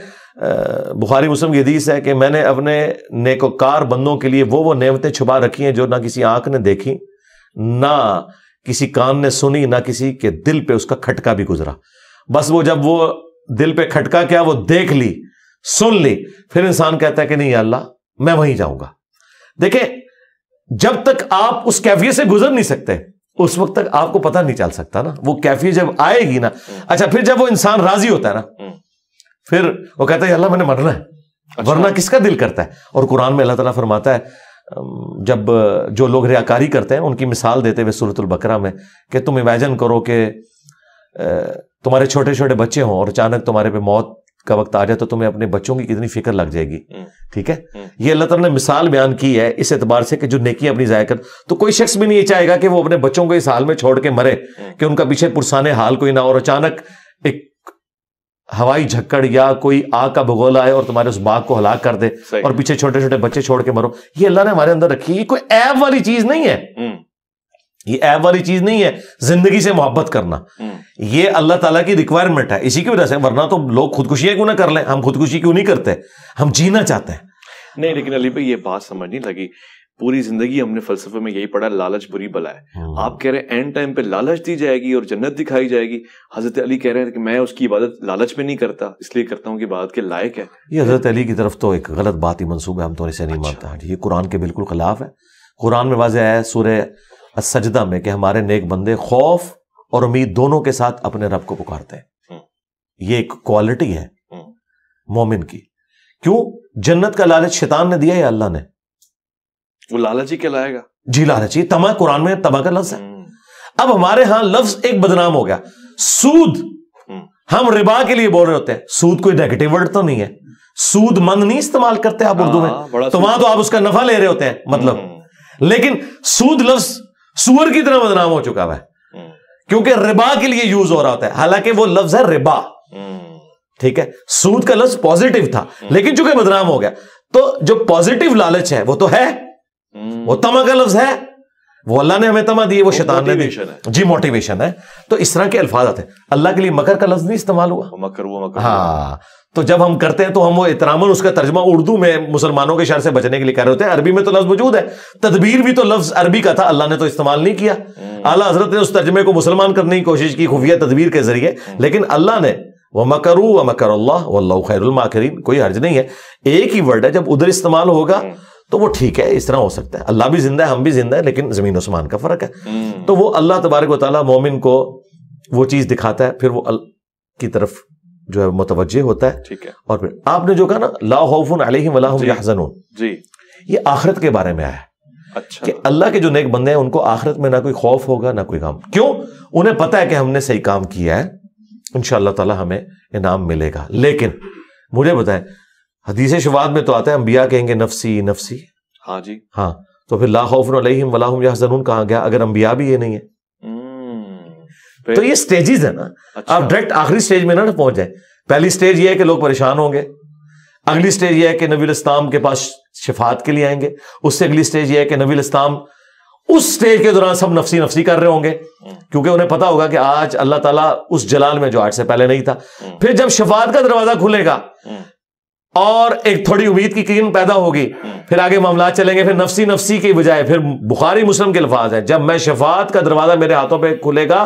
بخاری مسلم کی حدیث ہے کہ میں نے اپنے نیکوکار بندوں کے لیے وہ نعمتیں چھپا رکھی ہیں جو نہ کسی آنکھ نے دیکھی، نہ کسی کان نے سنی، نہ کسی کے دل پہ اس کا کھٹکا بھی گزرا۔ بس وہ جب وہ دل پہ کھٹکا کیا وہ دیکھ لی، سن لی، پھر انسان کہتا ہے کہ نہیں اللہ میں وہیں جاؤں گا۔ دیکھیں جب تک آپ اس کیفیت سے گزر نہیں سکتے اس وقت تک آپ کو پتہ نہیں چل سکتا نا، وہ کیفیت جب آئے گی نا، اچھا پھر جب وہ انسان راضی ہوتا ہے نا پھر وہ کہتا ہے اللہ میں نے مرنا ہے، ورنہ کس کا دل کرتا ہے؟ اور قرآن میں اللہ تعالیٰ فرماتا ہے جب جو لوگ ریاکاری کرتے ہیں ان کی مثال دیتے ہوئے سورۃ البقرہ میں کہ تم امیجن کرو کہ تمہارے چھوٹے چھوٹے بچے ہوں اور اچانک تمہارے پہ موت کا وقت آ جائے تو تمہیں اپنے بچوں کی کتنی فکر لگ جائے گی، ٹھیک ہے؟ یہ اللہ تعالیٰ نے مثال بیان کی ہے اس اعتبار سے کہ جو نیکی اپنی ضائع کر، تو کوئی شخص بھی نہیں یہ چاہے گا کہ وہ اپنے بچوں کو اس حال میں چھوڑ کے مرے کہ ان کا پیچھے پرسانے حال کوئی نہ، اور اچانک ایک ہوائی جھکڑ یا کوئی آگ کا بھگولا آئے اور تمہارے اس باغ کو ہلاک کر دے اور پیچھے چھوٹے چھوٹے بچے چھوڑ کے مرو۔ یہ اللہ نے ہمارے اندر رکھی ہے، یہ کوئی عیب والی چیز نہیں ہے، یہ عیب والی چیز نہیں ہے زندگی سے محبت کرنا، یہ اللہ تعالیٰ کی ریکوائرمنٹ ہے، اسی کی وجہ سے، ورنہ تو لوگ خودکشیاں کیوں نہ کر لیں، ہم خودکشی کیوں نہیں کرتے، ہم جینا چاہتے ہیں۔ نہیں لیکن علی بھائی یہ بات سمجھ نہیں لگی، پوری زندگی ہم نے فلسفے میں یہی پڑھا لالچ بری بلا ہے. آپ کہہ رہے ہیں اینڈ ٹائم پہ لالچ دی جائے گی اور جنت دکھائی جائے گی. حضرت علی کہہ رہے ہیں کہ میں اس کی عبادت لالچ میں نہیں کرتا, اس لیے کرتا ہوں کہ عبادت کے لائق ہے. یہ حضرت علی کی طرف تو ایک غلط بات ہی منسوب ہے, ہم تو اسے نہیں مانتا. یہ قرآن کے بالکل خلاف ہے. قرآن میں واضح ہے سورہ السجدہ میں کہ ہمارے نیک بندے خوف اور امید دونوں کے ساتھ اپنے رب کو پکارتے ہیں. یہ ایک کوالٹی ہے مومن کی. کیوں؟ جنت کا لالچ شیطان نے دیا یا اللہ نے؟ وہ لالچ ہی کہلائے گا. جی لالچ ہی. تما قرآن میں تما کا لفظ ہے. اب ہمارے ہاں لفظ ایک بدنام ہو گیا, سود. ہم ربا کے لیے بول رہے ہوتے ہیں. سود کوئی نیگیٹو ورڈ تو نہیں ہے, سود مند نہیں استعمال کرتے آپ اردو میں, تو وہاں تو آپ اس کا نفع لے رہے ہوتے ہیں مطلب. لیکن سود لفظ سور کی طرح بدنام ہو چکا ہے کیونکہ ربا کے لیے یوز ہو رہا ہوتا ہے, حالانکہ وہ لفظ ہے ربا. ٹھیک ہے, سود کا لفظ پازیٹیو تھا لیکن چونکہ بدنام ہو گیا, تو جو پازیٹیو لالچ ہے وہ تو ہے, وہ تما کا لفظ ہے, وہ اللہ نے ہمیں تما دی, وہ شیطان نے دی. جی موٹیویشن ہے. تو اس طرح کے الفاظ آتے ہیں. اللہ کے لیے مکر کا لفظ نہیں استعمال ہوا. مکر. ہاں, تو جب ہم کرتے ہیں تو ہم وہ احتراماً اس کا ترجمہ اردو میں مسلمانوں کے شر سے بچنے کے لیے کر رہے ہوتے ہیں. عربی میں تو لفظ موجود ہے. تدبیر بھی تو لفظ عربی کا تھا, اللہ نے تو استعمال نہیں کیا. اعلیٰ حضرت نے اس ترجمے کو مسلمان کرنے کی کوشش کی خفیہ تدبیر کے ذریعے, لیکن اللہ نے وَمَكَرُوا وَمَكَرَ اللَّهُ وَاللَّهُ خَيْرُ الْمَاكِرِينَ. کوئی حرج نہیں ہے, ایک ہی ورڈ ہے, جب ادھر استعمال ہوگا تو وہ ٹھیک ہے, اس طرح ہو سکتا ہے. اللہ بھی زندہ ہے, ہم بھی زندہ ہیں, لیکن زمین و آسمان کا فرق ہے. تو وہ اللہ تبارک و تعالیٰ مومن کو وہ چیز دکھاتا ہے, پھر وہ کی طرف جو ہے متوجہ ہوتا ہے. ٹھیک ہے. اور پھر آپ نے جو کہا نا لا خوف علیہم ولا هم یحزنون, جی یہ آخرت کے بارے میں آیا ہے. اچھا, کہ اللہ کے جو نیک بندے ہیں ان کو آخرت میں نہ کوئی خوف ہوگا نہ کوئی غم. کیوں؟ انہیں پتا ہے کہ ہم نے صحیح کام کیا ہے, انشاءاللہ تعالی ہمیں انعام ملے گا. لیکن مجھے بتائیں, حدیث شفاعت میں تو آتا ہے انبیاء کہیں گے نفسی نفسی. ہاں جی, ہاں, تو پھر لا خوف علیہم ولا هم یحزنون کہاں گیا اگر انبیاء بھی یہ نہیں ہے؟ تو یہ سٹیجز ہے نا. آپ ڈائریکٹ آخری سٹیج میں نہ پہنچ جائیں. پہلی سٹیج یہ ہے کہ لوگ پریشان ہوں گے, اگلی سٹیج یہ ہے کہ نبی الاسلام کے پاس شفاعت کے لیے آئیں گے, اس سے اگلی سٹیج یہ ہے کہ نبی الاسلام اس سٹیج کے دوران سب نفسی نفسی کر رہے ہوں گے, کیونکہ انہیں پتا ہوگا کہ آج اللہ تعالیٰ اس جلال میں جو آج سے پہلے نہیں تھا. پھر جب شفاعت کا دروازہ کھلے گا اور ایک تھوڑی امید کی کرن پیدا ہوگی, پھر آگے معاملات چلیں گے. پھر نفسی نفسی کی بجائے پھر بخاری مسلم کے الفاظ ہیں, جب میں شفاعت کا دروازہ میرے ہاتھوں پہ کھلے گا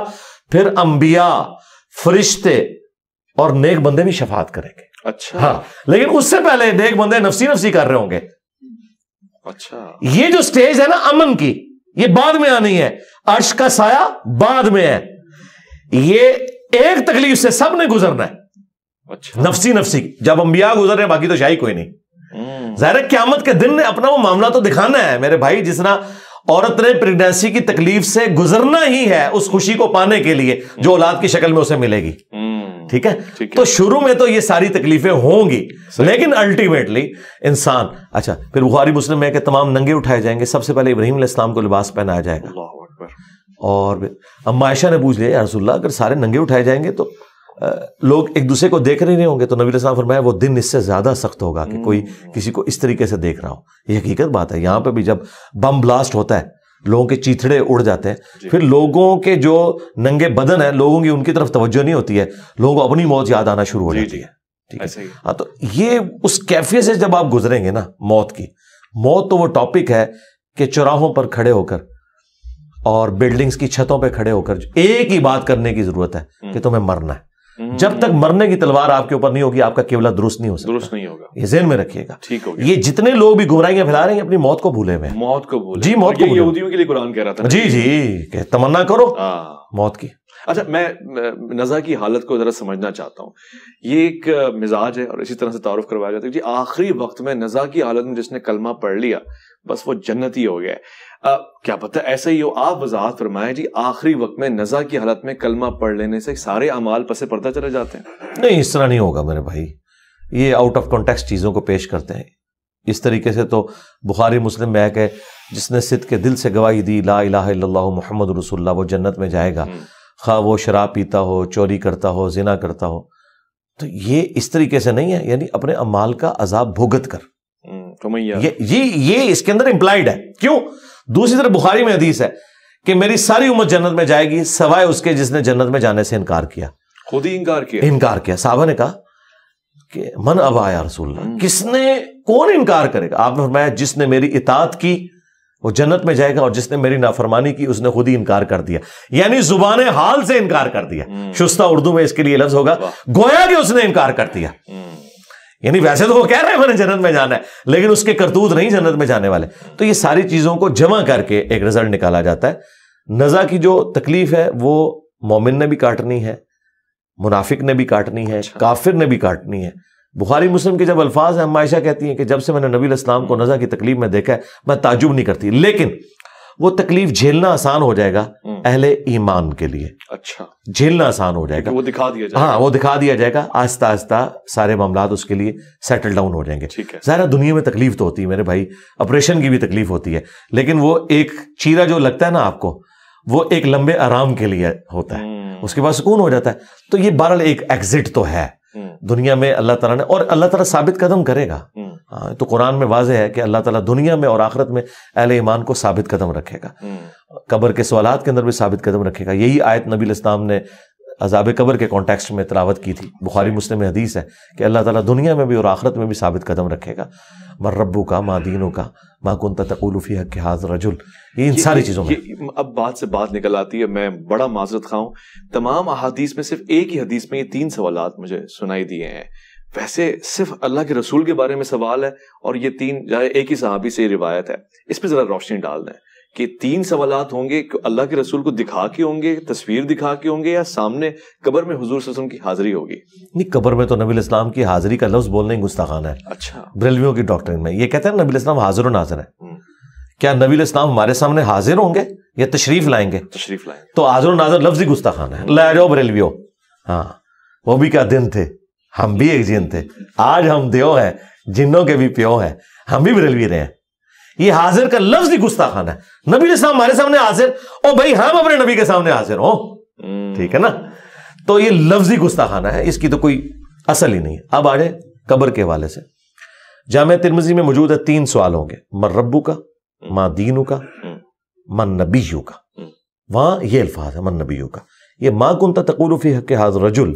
پھر انبیاء, فرشتے اور نیک بندے بھی شفاعت کریں گے. اچھا, ہاں, لیکن اس سے پہلے نیک بندے نفسی نفسی کر رہے ہوں گے. اچھا, یہ جو سٹیج ہے نا امن کی, یہ بعد میں آنی ہے. عرش کا سایہ بعد میں ہے. یہ ایک تکلیف سے سب نے گزرنا ہے. اچھا, نفسی نفسی جب انبیاء گزر رہے ہیں, باقی تو شاہی کوئی نہیں. ظاہر ہے قیامت کے دن نے اپنا وہ معاملہ تو دکھانا ہے میرے بھائی. جس طرح عورت نے پریگنینسی کی تکلیف سے گزرنا ہی ہے اس خوشی کو پانے کے لیے جو اولاد کی شکل میں اسے ملے گی. ٹھیک ہے, تو شروع میں تو یہ ساری تکلیفیں ہوں گی, لیکن الٹیمیٹلی انسان. اچھا, پھر بخاری مسلم میں کہ تمام ننگے اٹھائے جائیں گے. سب سے پہلے ابراہیم علیہ السلام کو لباس پہنایا جائے گا. اور اما عائشہ نے پوچھ لیا یا رسول اللہ اگر سارے ننگے اٹھائے جائیں گے تو لوگ ایک دوسرے کو دیکھ رہے نہیں ہوں گے؟ تو نبی علیہ السلام فرمایا وہ دن اس سے زیادہ سخت ہوگا کہ کوئی کسی کو اس طریقے سے دیکھ رہا ہو. یہ حقیقت بات ہے. یہاں پہ بھی جب بم بلاسٹ ہوتا ہے لوگوں کے چیتھڑے اڑ جاتے ہیں, پھر لوگوں کے جو ننگے بدن ہیں لوگوں کی ان کی طرف توجہ نہیں ہوتی ہے, لوگوں کو اپنی موت یاد آنا شروع ہو جاتی ہے. ہاں, تو یہ اس کیفیت سے جب آپ گزریں گے نا موت کی, موت تو وہ ٹاپک ہے کہ چوراہوں پر کھڑے ہو کر اور بلڈنگز کی چھتوں پہ کھڑے ہو کر ایک ہی بات کرنے کی ضرورت ہے کہ تمہیں مرنا ہے. جب تک مرنے کی تلوار آپ کے اوپر نہیں ہوگی آپ کا قبلہ درست نہیں ہو سکتا. درست نہیں ہوگا, یہ ذہن میں رکھیے گا. ٹھیک ہو گیا. یہ جتنے لوگ بھی گمراہیاں پھیلا رہے ہیں اپنی موت کو بھولے ہوئے ہیں. موت کو بھولے, جی موت کو. یہودیوں کے لیے قرآن کہہ رہا تھا. جی جی, کہ تمنا کرو موت کی. اچھا, میں نزا کی حالت کو ذرا سمجھنا چاہتا ہوں. یہ ایک مزاج ہے اور اسی طرح سے تعارف کروایا جاتا ہے جی آخری وقت میں نزا کی حالت میں جس نے کلمہ پڑھ لیا بس وہ جنتی ہو گیا. کیا پتہ ایسا ہی ہو؟ آپ وضاحت فرمائیں جی. آخری وقت میں نزا کی حالت میں کلمہ پڑھ لینے سے سارے اعمال پس پردہ چلے جاتے ہیں؟ نہیں, اس طرح نہیں ہوگا میرے بھائی. یہ آؤٹ آف کانٹیکسٹ چیزوں کو پیش کرتے ہیں اس طریقے سے. تو بخاری مسلم میں ہے کہ جس نے صدق کے دل سے گواہی دی لا الہ الا اللہ محمد رسول اللہ وہ جنت میں جائے گا, خواہ وہ شراب پیتا ہو, چوری کرتا ہو, زنا کرتا ہو. تو یہ اس طریقے سے نہیں ہے, یعنی اپنے اعمال کا عذاب بھگت کر. یہ اس کے اندر امپلائڈ ہے. کیوں؟ دوسری طرف بخاری میں حدیث ہے کہ میری ساری امت جنت میں جائے گی سوائے اس کے جس نے جنت میں جانے سے انکار کیا. خود ہی انکار کیا. صحابہ نے کہا کہ من ابا یا رسول اللہ, کس نے, کون انکار کرے گا؟ آپ نے فرمایا جس نے میری اطاعت کی وہ جنت میں جائے گا، اور جس نے میری نافرمانی کی اس نے خود ہی انکار کر دیا، یعنی زبان حال سے انکار کر دیا. شستہ اردو میں اس کے لیے لفظ ہوگا گویا کہ اس نے انکار کر دیا. یعنی ویسے تو وہ کہہ رہے ہیں میں نے جنت میں جانا ہے، لیکن اس کے کرتوت نہیں جنت میں جانے والے. تو یہ ساری چیزوں کو جمع کر کے ایک رزلٹ نکالا جاتا ہے. نزا کی جو تکلیف ہے وہ مومن نے بھی کاٹنی ہے، منافق نے بھی کاٹنی ہے، کافر نے بھی کاٹنی ہے. بخاری مسلم کے جب الفاظ ہیں، عائشہ کہتی ہیں کہ جب سے میں نے نبی علیہ السلام کو نزا کی تکلیف میں دیکھا ہے میں تعجب نہیں کرتی، لیکن وہ تکلیف جھیلنا آسان ہو جائے گا اہل ایمان کے لیے. اچھا، جھیلنا آسان ہو جائے گا، وہ دکھا دیا جائے گا. ہاں وہ دکھا دیا جائے گا، آہستہ آہستہ سارے معاملات اس کے لیے سیٹل ڈاؤن ہو جائیں گے. ظاہر دنیا میں تکلیف تو ہوتی ہے میرے بھائی، آپریشن کی بھی تکلیف ہوتی ہے، لیکن وہ ایک چیرا جو لگتا ہے نا آپ کو، وہ ایک لمبے آرام کے لیے ہوتا ہے، اس کے بعد سکون ہو جاتا ہے. تو یہ بہرحال ایک ایگزٹ تو ہے دنیا میں اللہ تعالیٰ نے، اور اللہ تعالیٰ ثابت قدم کرے گا. تو قرآن میں واضح ہے کہ اللہ تعالیٰ دنیا میں اور آخرت میں اہل ایمان کو ثابت قدم رکھے گا، قبر کے سوالات کے اندر بھی ثابت قدم رکھے گا. یہی آیت نبی علیہ السلام نے عذاب قبر کے کانٹیکسٹ میں تلاوت کی تھی. بخاری مسلم میں حدیث ہے کہ اللہ تعالیٰ دنیا میں بھی اور آخرت میں بھی ثابت قدم رکھے گا. من ربک ما دینک ما کنت تقول فی حق ھذا الرجل. یہ ان ساری چیزوں میں اب بات سے بات نکل آتی ہے. میں بڑا معذرت خواہ ہوں، تمام احادیث میں صرف ایک ہی حدیث میں یہ 3 سوالات مجھے سنائی دیے ہیں. ویسے صرف اللہ کے رسول کے بارے میں سوال ہے، اور یہ 3 ایک ہی صحابی سے روایت ہے. اس پہ ذرا روشنی ڈال دیں کہ 3 سوالات ہوں گے اللہ کے رسول کو دکھا کے ہوں گے، تصویر دکھا کے ہوں گے، یا سامنے قبر میں حضور صلی اللہ علیہ وسلم کی حاضری ہوگی؟ نہیں، قبر میں تو نبی علیہ السلام کی حاضری کا لفظ بولنا ہی گستاخانہ ہے. اچھا، بریلویوں کی ڈاکٹرین میں یہ کہتے ہیں نبی علیہ السلام حاضر و ناظر ہے. کیا نبی علیہ السلام ہمارے سامنے حاضر ہوں گے یا تشریف لائیں گے؟ تشریف لائیں. تو حاضر و ناظر لفظ ہی گستاخانہ ہے. لے جاؤ بریلویوں. ہاں، وہ بھی کیا دن تھے، ہم بھی ایک جن تھے. آج ہم دیو ہیں، جنوں کے بھی پیو ہیں، ہم بھی بریلوی رہے ہیں. یہ حاضر کا لفظ ہی گستاخانہ ہے. نبی علیہ السلام ہمارے سامنے حاضر، او بھائی ہم اپنے نبی کے سامنے حاضر ہوں، ٹھیک ہے نا. تو یہ لفظ ہی گستاخانہ ہے، اس کی تو کوئی اصل ہی نہیں ہے. اب آ جائے قبر کے حوالے سے. جامع ترمذی میں موجود ہے 3 سوال ہوں گے، من ربک ما دینک من نبیک. وہاں یہ الفاظ ہے من نبیک. یہ ما کنت تقول فی حق ھذا الرجل،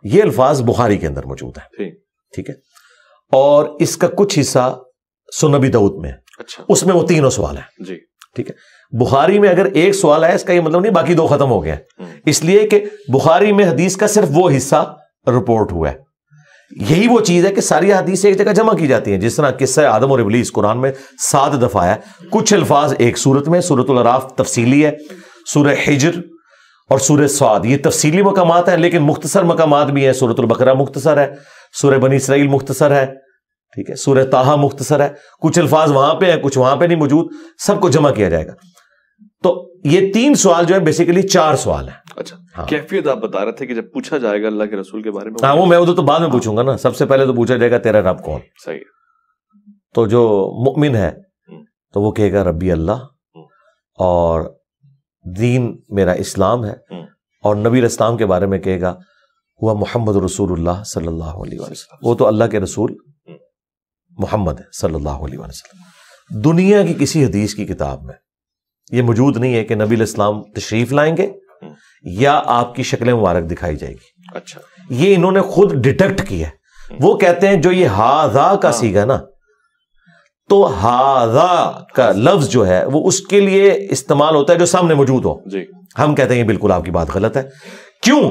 یہ الفاظ بخاری کے اندر موجود ہیں، ٹھیک ہے. اور اس کا کچھ حصہ سنن ابی داؤد میں ہے. اچھا، اس میں وہ 3 سوال ہیں جی، ٹھیک ہے. بخاری میں اگر 1 سوال ہے اس کا یہ مطلب نہیں باقی 2 ختم ہو گئے ہیں، اس لیے کہ بخاری میں حدیث کا صرف وہ حصہ رپورٹ ہوا ہے. یہی وہ چیز ہے کہ ساری حدیث ایک جگہ جمع کی جاتی ہیں. جس طرح قصہ آدم اور ابلیس قرآن میں 7 دفعہ ہے، کچھ الفاظ ایک سورت میں، سورۃ الاعراف تفصیلی ہے، سورہ حجر اور سورہ صاد یہ تفصیلی مقامات ہیں، لیکن مختصر مقامات بھی ہیں. سورۃ البقرہ مختصر ہے، سورہ بنی اسرائیل مختصر ہے، ٹھیک ہے، سورہ طٰہٰ مختصر ہے. کچھ الفاظ وہاں پہ ہیں، کچھ وہاں پہ نہیں موجود، سب کو جمع کیا جائے گا. تو یہ 3 سوال جو ہے بیسیکلی 4 سوال ہیں. اچھا، کیفیت آپ بتا رہے تھے کہ جب پوچھا جائے گا اللہ کے رسول کے بارے میں. ہاں، وہ میں ادھر تو بعد میں پوچھوں گا نا. سب سے پہلے تو پوچھا جائے گا تیرا رب کون. صحیح. تو جو مؤمن ہے تو وہ کہے گا ربی اللہ، اور دین میرا اسلام ہے، اور نبی علیہ السلام کے بارے میں کہے گا ہوا محمد رسول اللہ صلی اللہ علیہ وسلم. وہ تو اللہ کے رسول محمد ہے صلی اللہ علیہ وسلم. دنیا کی کسی حدیث کی کتاب میں یہ موجود نہیں ہے کہ نبی علیہ السلام تشریف لائیں گے یا آپ کی شکل مبارک دکھائی جائے گی. اچھا، یہ انہوں نے خود ڈیٹیکٹ کیا ہے. وہ کہتے ہیں جو یہ ہاذا کا صیغہ نا، تو ہاذا کا لفظ جو ہے وہ اس کے لیے استعمال ہوتا ہے جو سامنے موجود ہو. جی، ہم کہتے ہیں یہ بالکل آپ کی بات غلط ہے. کیوں؟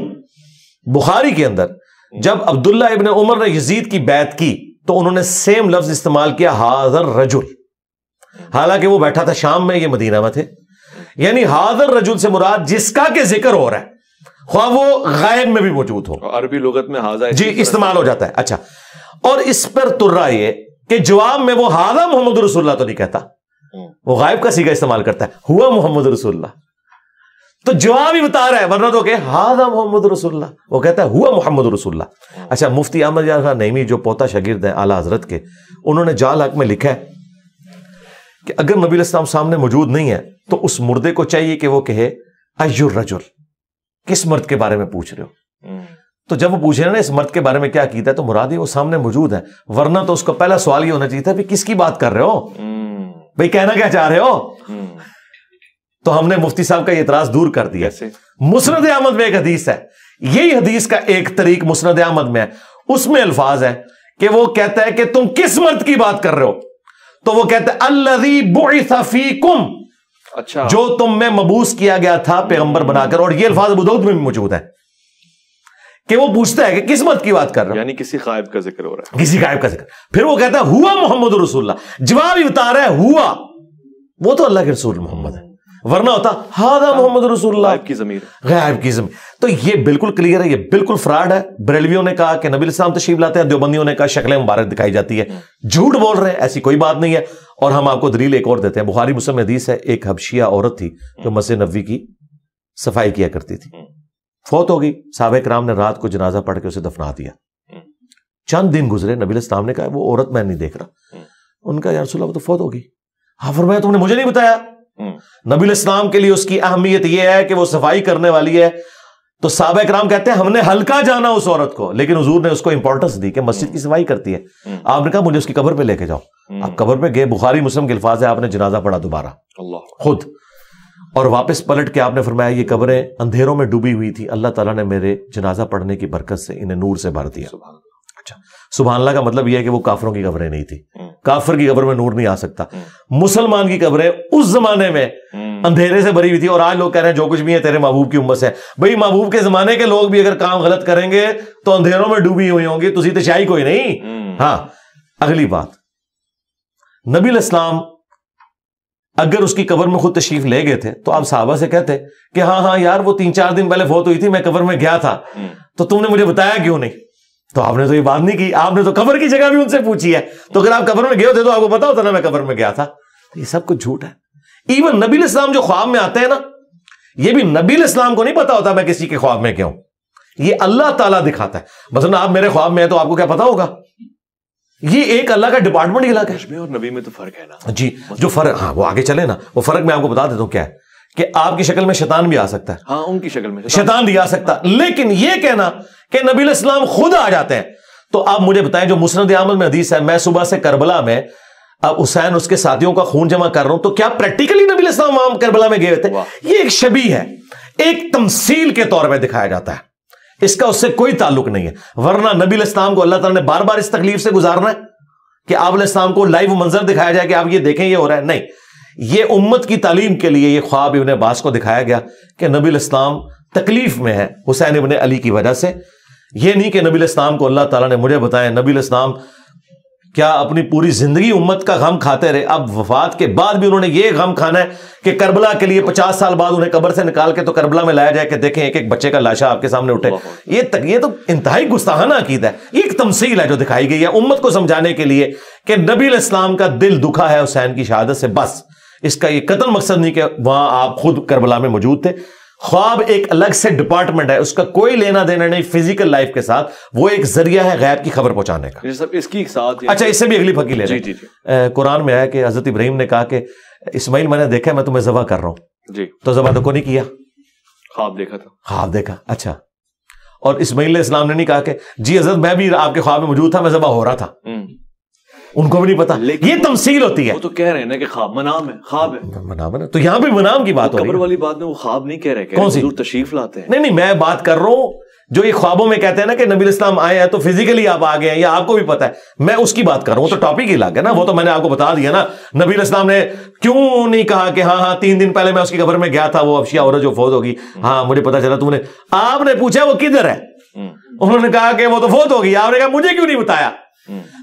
بخاری کے اندر جب عبداللہ ابن عمر نے یزید کی بیعت کی تو انہوں نے سیم لفظ استعمال کیا ھذا الرجل، حالانکہ وہ بیٹھا تھا شام میں، یہ مدینہ میں تھے. یعنی ھذا الرجل سے مراد جس کا کہ ذکر ہو رہا ہے، خواہ وہ غائب میں بھی موجود ہو. عربی لغت میں ھذا جی استعمال ہو جاتا ہے. اچھا، اور اس پر ترا یہ کہ جواب میں وہ ھذا محمد رسول اللہ تو نہیں کہتا، وہ غائب کا صیغہ استعمال کرتا ہے، ہوا محمد رسول اللہ. تو جواب ہی بتا رہا ہے، ورنہ تو کہ ھذا محمد رسول اللہ، وہ کہتا ہے ہوا محمد رسول اللہ. اچھا، مفتی احمد یار خان نعیمی جو پوتا شاگرد ہیں اعلیٰ حضرت کے، انہوں نے جال حق میں لکھا ہے کہ اگر نبی علیہ السلام سامنے موجود نہیں ہے تو اس مردے کو چاہیے کہ وہ کہے ای الرجل، کس مرد کے بارے میں پوچھ رہے ہو. تو جب وہ پوچھ رہے ہیں نا اس مرد کے بارے میں کیا کیتا ہے، تو مراد ہی وہ سامنے موجود ہے، ورنہ تو اس کو پہلا سوال یہ ہونا چاہیے تھا کہ کس کی بات کر رہے ہو بھائی، کہنا کیا چاہ رہے ہو. تو ہم نے مفتی صاحب کا یہ اعتراض دور کر دیا. مسند احمد میں ایک حدیث ہے، یہی حدیث کا ایک طریق مسند احمد میں ہے، اس میں الفاظ ہے کہ وہ کہتا ہے کہ تم کس مرد کی بات کر رہے ہو. تو وہ کہتے ہیں الذی بعث فیکم، اچھا، جو تم میں مبعوث کیا گیا تھا پیغمبر بنا کر. اور یہ الفاظ ابو داؤد میں بھی موجود ہے کہ وہ پوچھتا ہے کہ کس مت کی بات کر رہا ہے، یعنی کسی غائب کا ذکر ہو رہا ہے، کسی غائب کا ذکر. پھر وہ کہتا ہے ہوا محمد رسول اللہ، جواب ہی بتا رہا ہے ہوا، وہ تو اللہ کے رسول محمد ہے، ورنہ ہوتا ہاذا محمد رسول اللہ، غائب کی ضمیر، غائب کی ضمیر. تو یہ بالکل کلیئر ہے، یہ بالکل فراڈ ہے. بریلویوں نے کہا کہ نبی الاسلام تشریف لاتے ہیں، دیوبندیوں نے کہا شکل مبارک دکھائی جاتی ہے. جھوٹ بول رہے ہیں، ایسی کوئی بات نہیں ہے. اور ہم آپ کو دلیل ایک اور دیتے ہیں. بخاری مسلم حدیث ہے، ایک حبشیہ عورت تھی جو مسجد نبوی کی صفائی کیا کرتی تھی، فوت ہو گئی. صحابہ کرام نے رات کو جنازہ پڑھ کے اسے دفنا دیا. چند دن گزرے، نبی الاسلام نے کہا وہ عورت میں نہیں دیکھ رہا. ان کا یا رسول اللہ وہ تو فوت ہو گئی. ہاں فرمایا تم نے مجھے نہیں بتایا. نبی الاسلام کے لیے اس کی اہمیت یہ ہے کہ وہ صفائی کرنے والی ہے. تو صحابہ کرام کہتے ہیں ہم نے ہلکا جانا اس عورت کو، لیکن حضور نے اس کو امپورٹنس دی کہ مسجد کی صفائی کرتی ہے. آپ نے کہا مجھے اس کی قبر پہ لے کے جاؤ. آپ قبر پہ گئے، بخاری مسلم کے الفاظ ہے، آپ نے جنازہ پڑھا دوبارہ خود، اور واپس پلٹ کے آپ نے فرمایا یہ قبریں اندھیروں میں ڈوبی ہوئی تھی، اللہ تعالیٰ نے میرے جنازہ پڑھنے کی برکت سے انہیں نور سے بھر دیا. اچھا، سبحان اللہ کا مطلب یہ ہے کہ وہ کافروں کی قبریں نہیں تھی. کافر کی قبر میں نور نہیں آ سکتا. مسلمان کی قبریں اس زمانے میں اندھیرے سے بھری ہوئی تھی. اور آج لوگ کہہ رہے ہیں جو کچھ بھی ہے تیرے محبوب کی امت سے. بھئی محبوب کے زمانے کے لوگ بھی اگر کام غلط کریں گے تو اندھیروں میں ڈوبی ہوئی ہوں گی، تسی تو شاہی کوئی نہیں. ہاں، اگلی بات، نبی الاسلام اگر اس کی قبر میں خود تشریف لے گئے تھے تو آپ صحابہ سے کہتے کہ ہاں ہاں یار وہ 3-4 دن پہلے فوت ہوئی تھی، میں قبر میں گیا تھا، تو تم نے مجھے بتایا کیوں نہیں؟ تو آپ نے تو یہ بات نہیں کی، آپ نے تو قبر کی جگہ بھی ان سے پوچھی ہے. تو اگر آپ قبر میں گئے ہوتے تو آپ کو پتا ہوتا نا میں قبر میں گیا تھا. یہ سب کچھ جھوٹ ہے. ایون نبی الاسلام جو خواب میں آتے ہیں نا، یہ بھی نبی الاسلام کو نہیں پتا ہوتا میں کسی کے خواب میں کیا ہوں، یہ اللہ تعالیٰ دکھاتا ہے. مثلا آپ میرے خواب میں ہیں تو آپ کو کیا پتا ہوگا؟ یہ ایک اللہ کا ڈپارٹمنٹ علاقہ ہے. اور نبی میں تو فرق ہے نا جی، جو فرق، ہاں وہ آگے چلے نا، وہ فرق میں آپ کو بتا دیتا ہوں کیا ہے کہ آپ کی شکل میں شیطان بھی آ سکتا ہے. ہاں، ان کی شکل میں شیطان بھی آ سکتا ہے. لیکن یہ کہنا کہ نبی الاسلام خود آ جاتے ہیں، تو آپ مجھے بتائیں جو مسند احمد میں حدیث ہے، میں صبح سے کربلا میں اب حسین اس کے ساتھیوں کا خون جمع کر رہا ہوں، تو کیا پریکٹیکلی نبی الاسلام وہاں کربلا میں گئے ہوئے تھے؟ یہ ایک شبیہ ہے، ایک تمثیل کے طور پہ دکھایا جاتا ہے، اس کا اس سے کوئی تعلق نہیں ہے. ورنہ نبی الاسلام کو اللہ تعالیٰ نے بار بار اس تکلیف سے گزارنا ہے کہ آپ علیہ السلام کو لائیو منظر دکھایا جائے کہ آپ یہ دیکھیں یہ ہو رہا ہے؟ نہیں. یہ امت کی تعلیم کے لیے یہ خواب ابن عباس کو دکھایا گیا کہ نبی الاسلام تکلیف میں ہے حسین ابن علی کی وجہ سے. یہ نہیں کہ نبی الاسلام کو اللہ تعالیٰ نے مجھے بتایا. نبی الاسلام کیا اپنی پوری زندگی امت کا غم کھاتے رہے، اب وفات کے بعد بھی انہوں نے یہ غم کھانا ہے کہ کربلا کے لیے 50 سال بعد انہیں قبر سے نکال کے تو کربلا میں لایا جائے کہ دیکھیں ایک ایک بچے کا لاشا آپ کے سامنے اٹھے. یہ تو انتہائی گستاخانہ عقیدہ ہے. یہ ایک تمثیل ہے جو دکھائی گئی ہے امت کو سمجھانے کے لیے کہ نبی الاسلام کا دل دکھا ہے حسین کی شہادت سے، بس. اس کا یہ قطعاً مقصد نہیں کہ وہاں آپ خود کربلا میں موجود تھے. خواب ایک الگ سے ڈپارٹمنٹ ہے، اس کا کوئی لینا دینا نہیں فزیکل لائف کے ساتھ، وہ ایک ذریعہ ہے غیب کی خبر پہنچانے کا. اس کی ساتھ اچھا، اس سے بھی اگلی پھکی لے رہے. قرآن میں آیا کہ حضرت ابراہیم نے کہا کہ اسماعیل میں نے دیکھا میں تمہیں ذبح کر رہا ہوں جی، تو ذبح تو کو نہیں کیا، خواب دیکھا تھا. خواب دیکھا. اچھا، اور اسماعیل علیہ السلام نے نہیں کہا کہ جی حضرت میں بھی آپ کے خواب میں موجود تھا، میں ذبح ہو رہا تھا. ان کو بھی نہیں پتا. یہ تمثیل ہوتی ہے. وہ تو کہہ رہے ہیں نا کہ خواب منام ہے، خواب ہے منام ہے، تو یہاں بھی منام کی بات ہو رہی ہے. قبر والی بات میں وہ خواب نہیں کہہ رہے، کون سی؟ حضور تشریف لاتے ہیں. نہیں، میں بات کر رہا ہوں جو یہ خوابوں میں کہتے ہیں نا کہ نبی الاسلام آئے ہیں تو فزیکلی آپ آ گئے ہیں، یا آپ کو بھی پتا ہے، میں اس کی بات کر رہا ہوں. تو ٹاپک ہی الگ ہے نا، وہ تو میں نے آپ کو بتا دیا نا. نبی الاسلام نے کیوں نہیں کہا کہ ہاں 3 دن پہلے میں اس کی قبر میں گیا تھا، وہ حبشیہ عورت جو فوت ہوگی، ہاں مجھے پتا چلا. تم نے، آپ نے پوچھا وہ کدھر ہے، انہوں نے کہا کہ وہ تو فوت ہوگی. آپ نے کہا مجھے کیوں نہیں بتایا؟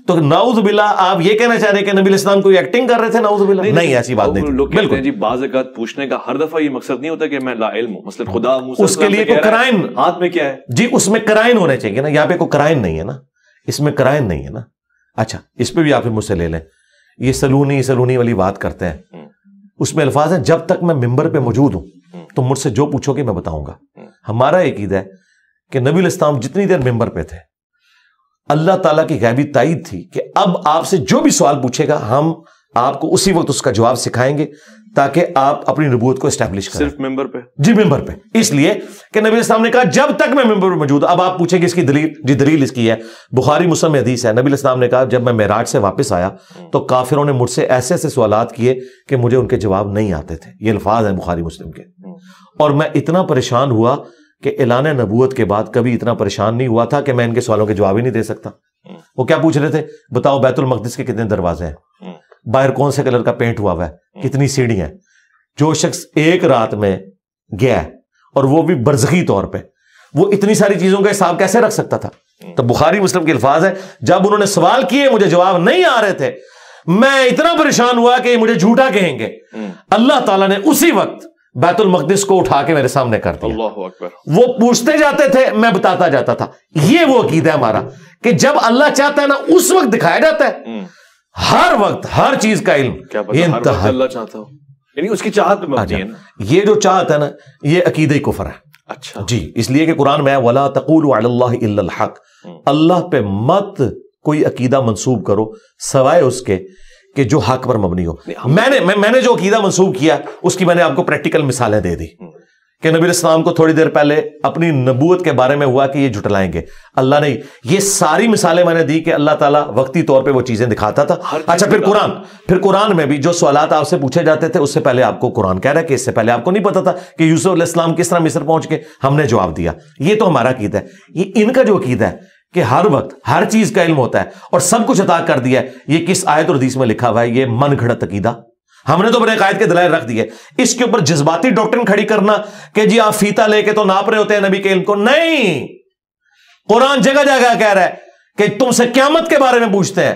تو نعوذ باللہ آپ یہ کہنا چاہ رہے ہیں کہ نبی الاسلام کوئی ایکٹنگ کر رہے تھے؟ نعوذ باللہ نہیں، ایسی بات نہیں. لوگ کہتے ہیں جی بعض اوقات پوچھنے کا ہر دفعہ یہ مقصد نہیں ہوتا کہ میں لا علم ہوں، مثلا خدا اس کے لیے کوئی کرائن ہاتھ میں کیا ہے جی، اس میں کرائن ہونے چاہیے نا. یہاں پہ کوئی کرائن نہیں ہے نا، اس میں کرائن نہیں ہے نا. اچھا، اس پہ بھی آپ مجھ سے لے لیں. یہ سلونی والی بات کرتے ہیں، اس میں الفاظ ہیں جب تک میں ممبر پہ موجود ہوں تو مجھ سے جو پوچھو گے میں بتاؤں گا. ہمارا عقیدہ ہے کہ نبی الاسلام جتنی دیر ممبر پہ تھے اللہ تعالیٰ کی غیبی تائید تھی کہ اب آپ سے جو بھی سوال پوچھے گا ہم آپ کو اسی وقت اس کا جواب سکھائیں گے تاکہ آپ اپنی نبوت کو اسٹیبلش کریں. صرف ممبر پہ؟ جی ممبر پہ. اس لیے کہ نبی الاسلام نے کہا جب تک میں ممبر پہ موجود. اب آپ پوچھیں گے اس کی دلیل، جی دلیل اس کی ہے بخاری مسلم حدیث ہے. نبی الاسلام نے کہا جب میں معراج سے واپس آیا تو کافروں نے مجھ سے ایسے ایسے سوالات کیے کہ مجھے ان کے جواب نہیں آتے تھے. یہ الفاظ ہیں بخاری مسلم کے. اور میں اتنا پریشان ہوا کہ اعلان نبوت کے بعد کبھی اتنا پریشان نہیں ہوا تھا کہ میں ان کے سوالوں کے جواب ہی نہیں دے سکتا. وہ کیا پوچھ رہے تھے؟ بتاؤ بیت المقدس کے کتنے دروازے ہیں، باہر کون سے کلر کا پینٹ ہوا ہوا ہے, کتنی سیڑھیاں ہیں. جو شخص ایک رات میں گیا ہے اور وہ بھی برزخی طور پہ, وہ اتنی ساری چیزوں کا حساب کیسے رکھ سکتا تھا؟ تو بخاری مسلم کے الفاظ ہیں, جب انہوں نے سوال کیے مجھے جواب نہیں آ رہے تھے, میں اتنا پریشان ہوا کہ مجھے جھوٹا کہیں گے. اللہ تعالیٰ نے اسی وقت بیت المقدس کو اٹھا کے میرے سامنے کر دیا. اللہ اکبر. وہ پوچھتے جاتے تھے, میں بتاتا جاتا تھا. یہ وہ عقیدہ ہے ہمارا کہ جب اللہ چاہتا ہے نا اس وقت دکھایا جاتا ہے, ہر وقت ہر چیز کا علم. یہ انتہا اللہ چاہتا ہو, یعنی اس کی چاہت پہ مبنی ہے نا. یہ جو چاہت ہے نا یہ عقیدہ کفر ہے. اچھا جی, اس لیے کہ قرآن میں وَلَا تَقُولُوا عَلَى اللَّهِ إِلَّا الْحَقِّ, اللہ پہ مت کوئی عقیدہ منسوب کرو سوائے اس کے کہ جو حق پر مبنی ہو. میں نے جو عقیدہ منسوب کیا اس کی میں نے آپ کو پریکٹیکل مثالیں دے دی کہ نبی علیہ السلام کو تھوڑی دیر پہلے اپنی نبوت کے بارے میں ہوا کہ یہ جھٹلائیں گے. اللہ نے یہ ساری مثالیں میں نے دی کہ اللہ تعالیٰ وقتی طور پہ وہ چیزیں دکھاتا تھا. اچھا, پھر قرآن میں بھی جو سوالات آپ سے پوچھے جاتے تھے اس سے پہلے آپ کو قرآن کہہ رہا ہے کہ اس سے پہلے آپ کو نہیں پتا تھا کہ یوسف علیہ السلام کس طرح مصر پہنچ کے, ہم نے جواب دیا. یہ تو ہمارا عقیدہ ہے. یہ ان کا جو عقیدہ ہے کہ ہر وقت ہر چیز کا علم ہوتا ہے اور سب کچھ عطا کر دیا ہے, یہ کس آیت اور حدیث میں لکھا ہوا ہے؟ یہ من گھڑت عقیدہ. ہم نے تو اپنے عقائد کے دلائل رکھ دیے. اس کے اوپر جذباتی ڈاکٹرن کھڑی کرنا کہ جی آپ فیتا لے کے تو ناپ رہے ہوتے ہیں نبی کے علم کو, نہیں. قرآن جگہ جگہ کہہ رہا ہے کہ تم سے قیامت کے بارے میں پوچھتے ہیں,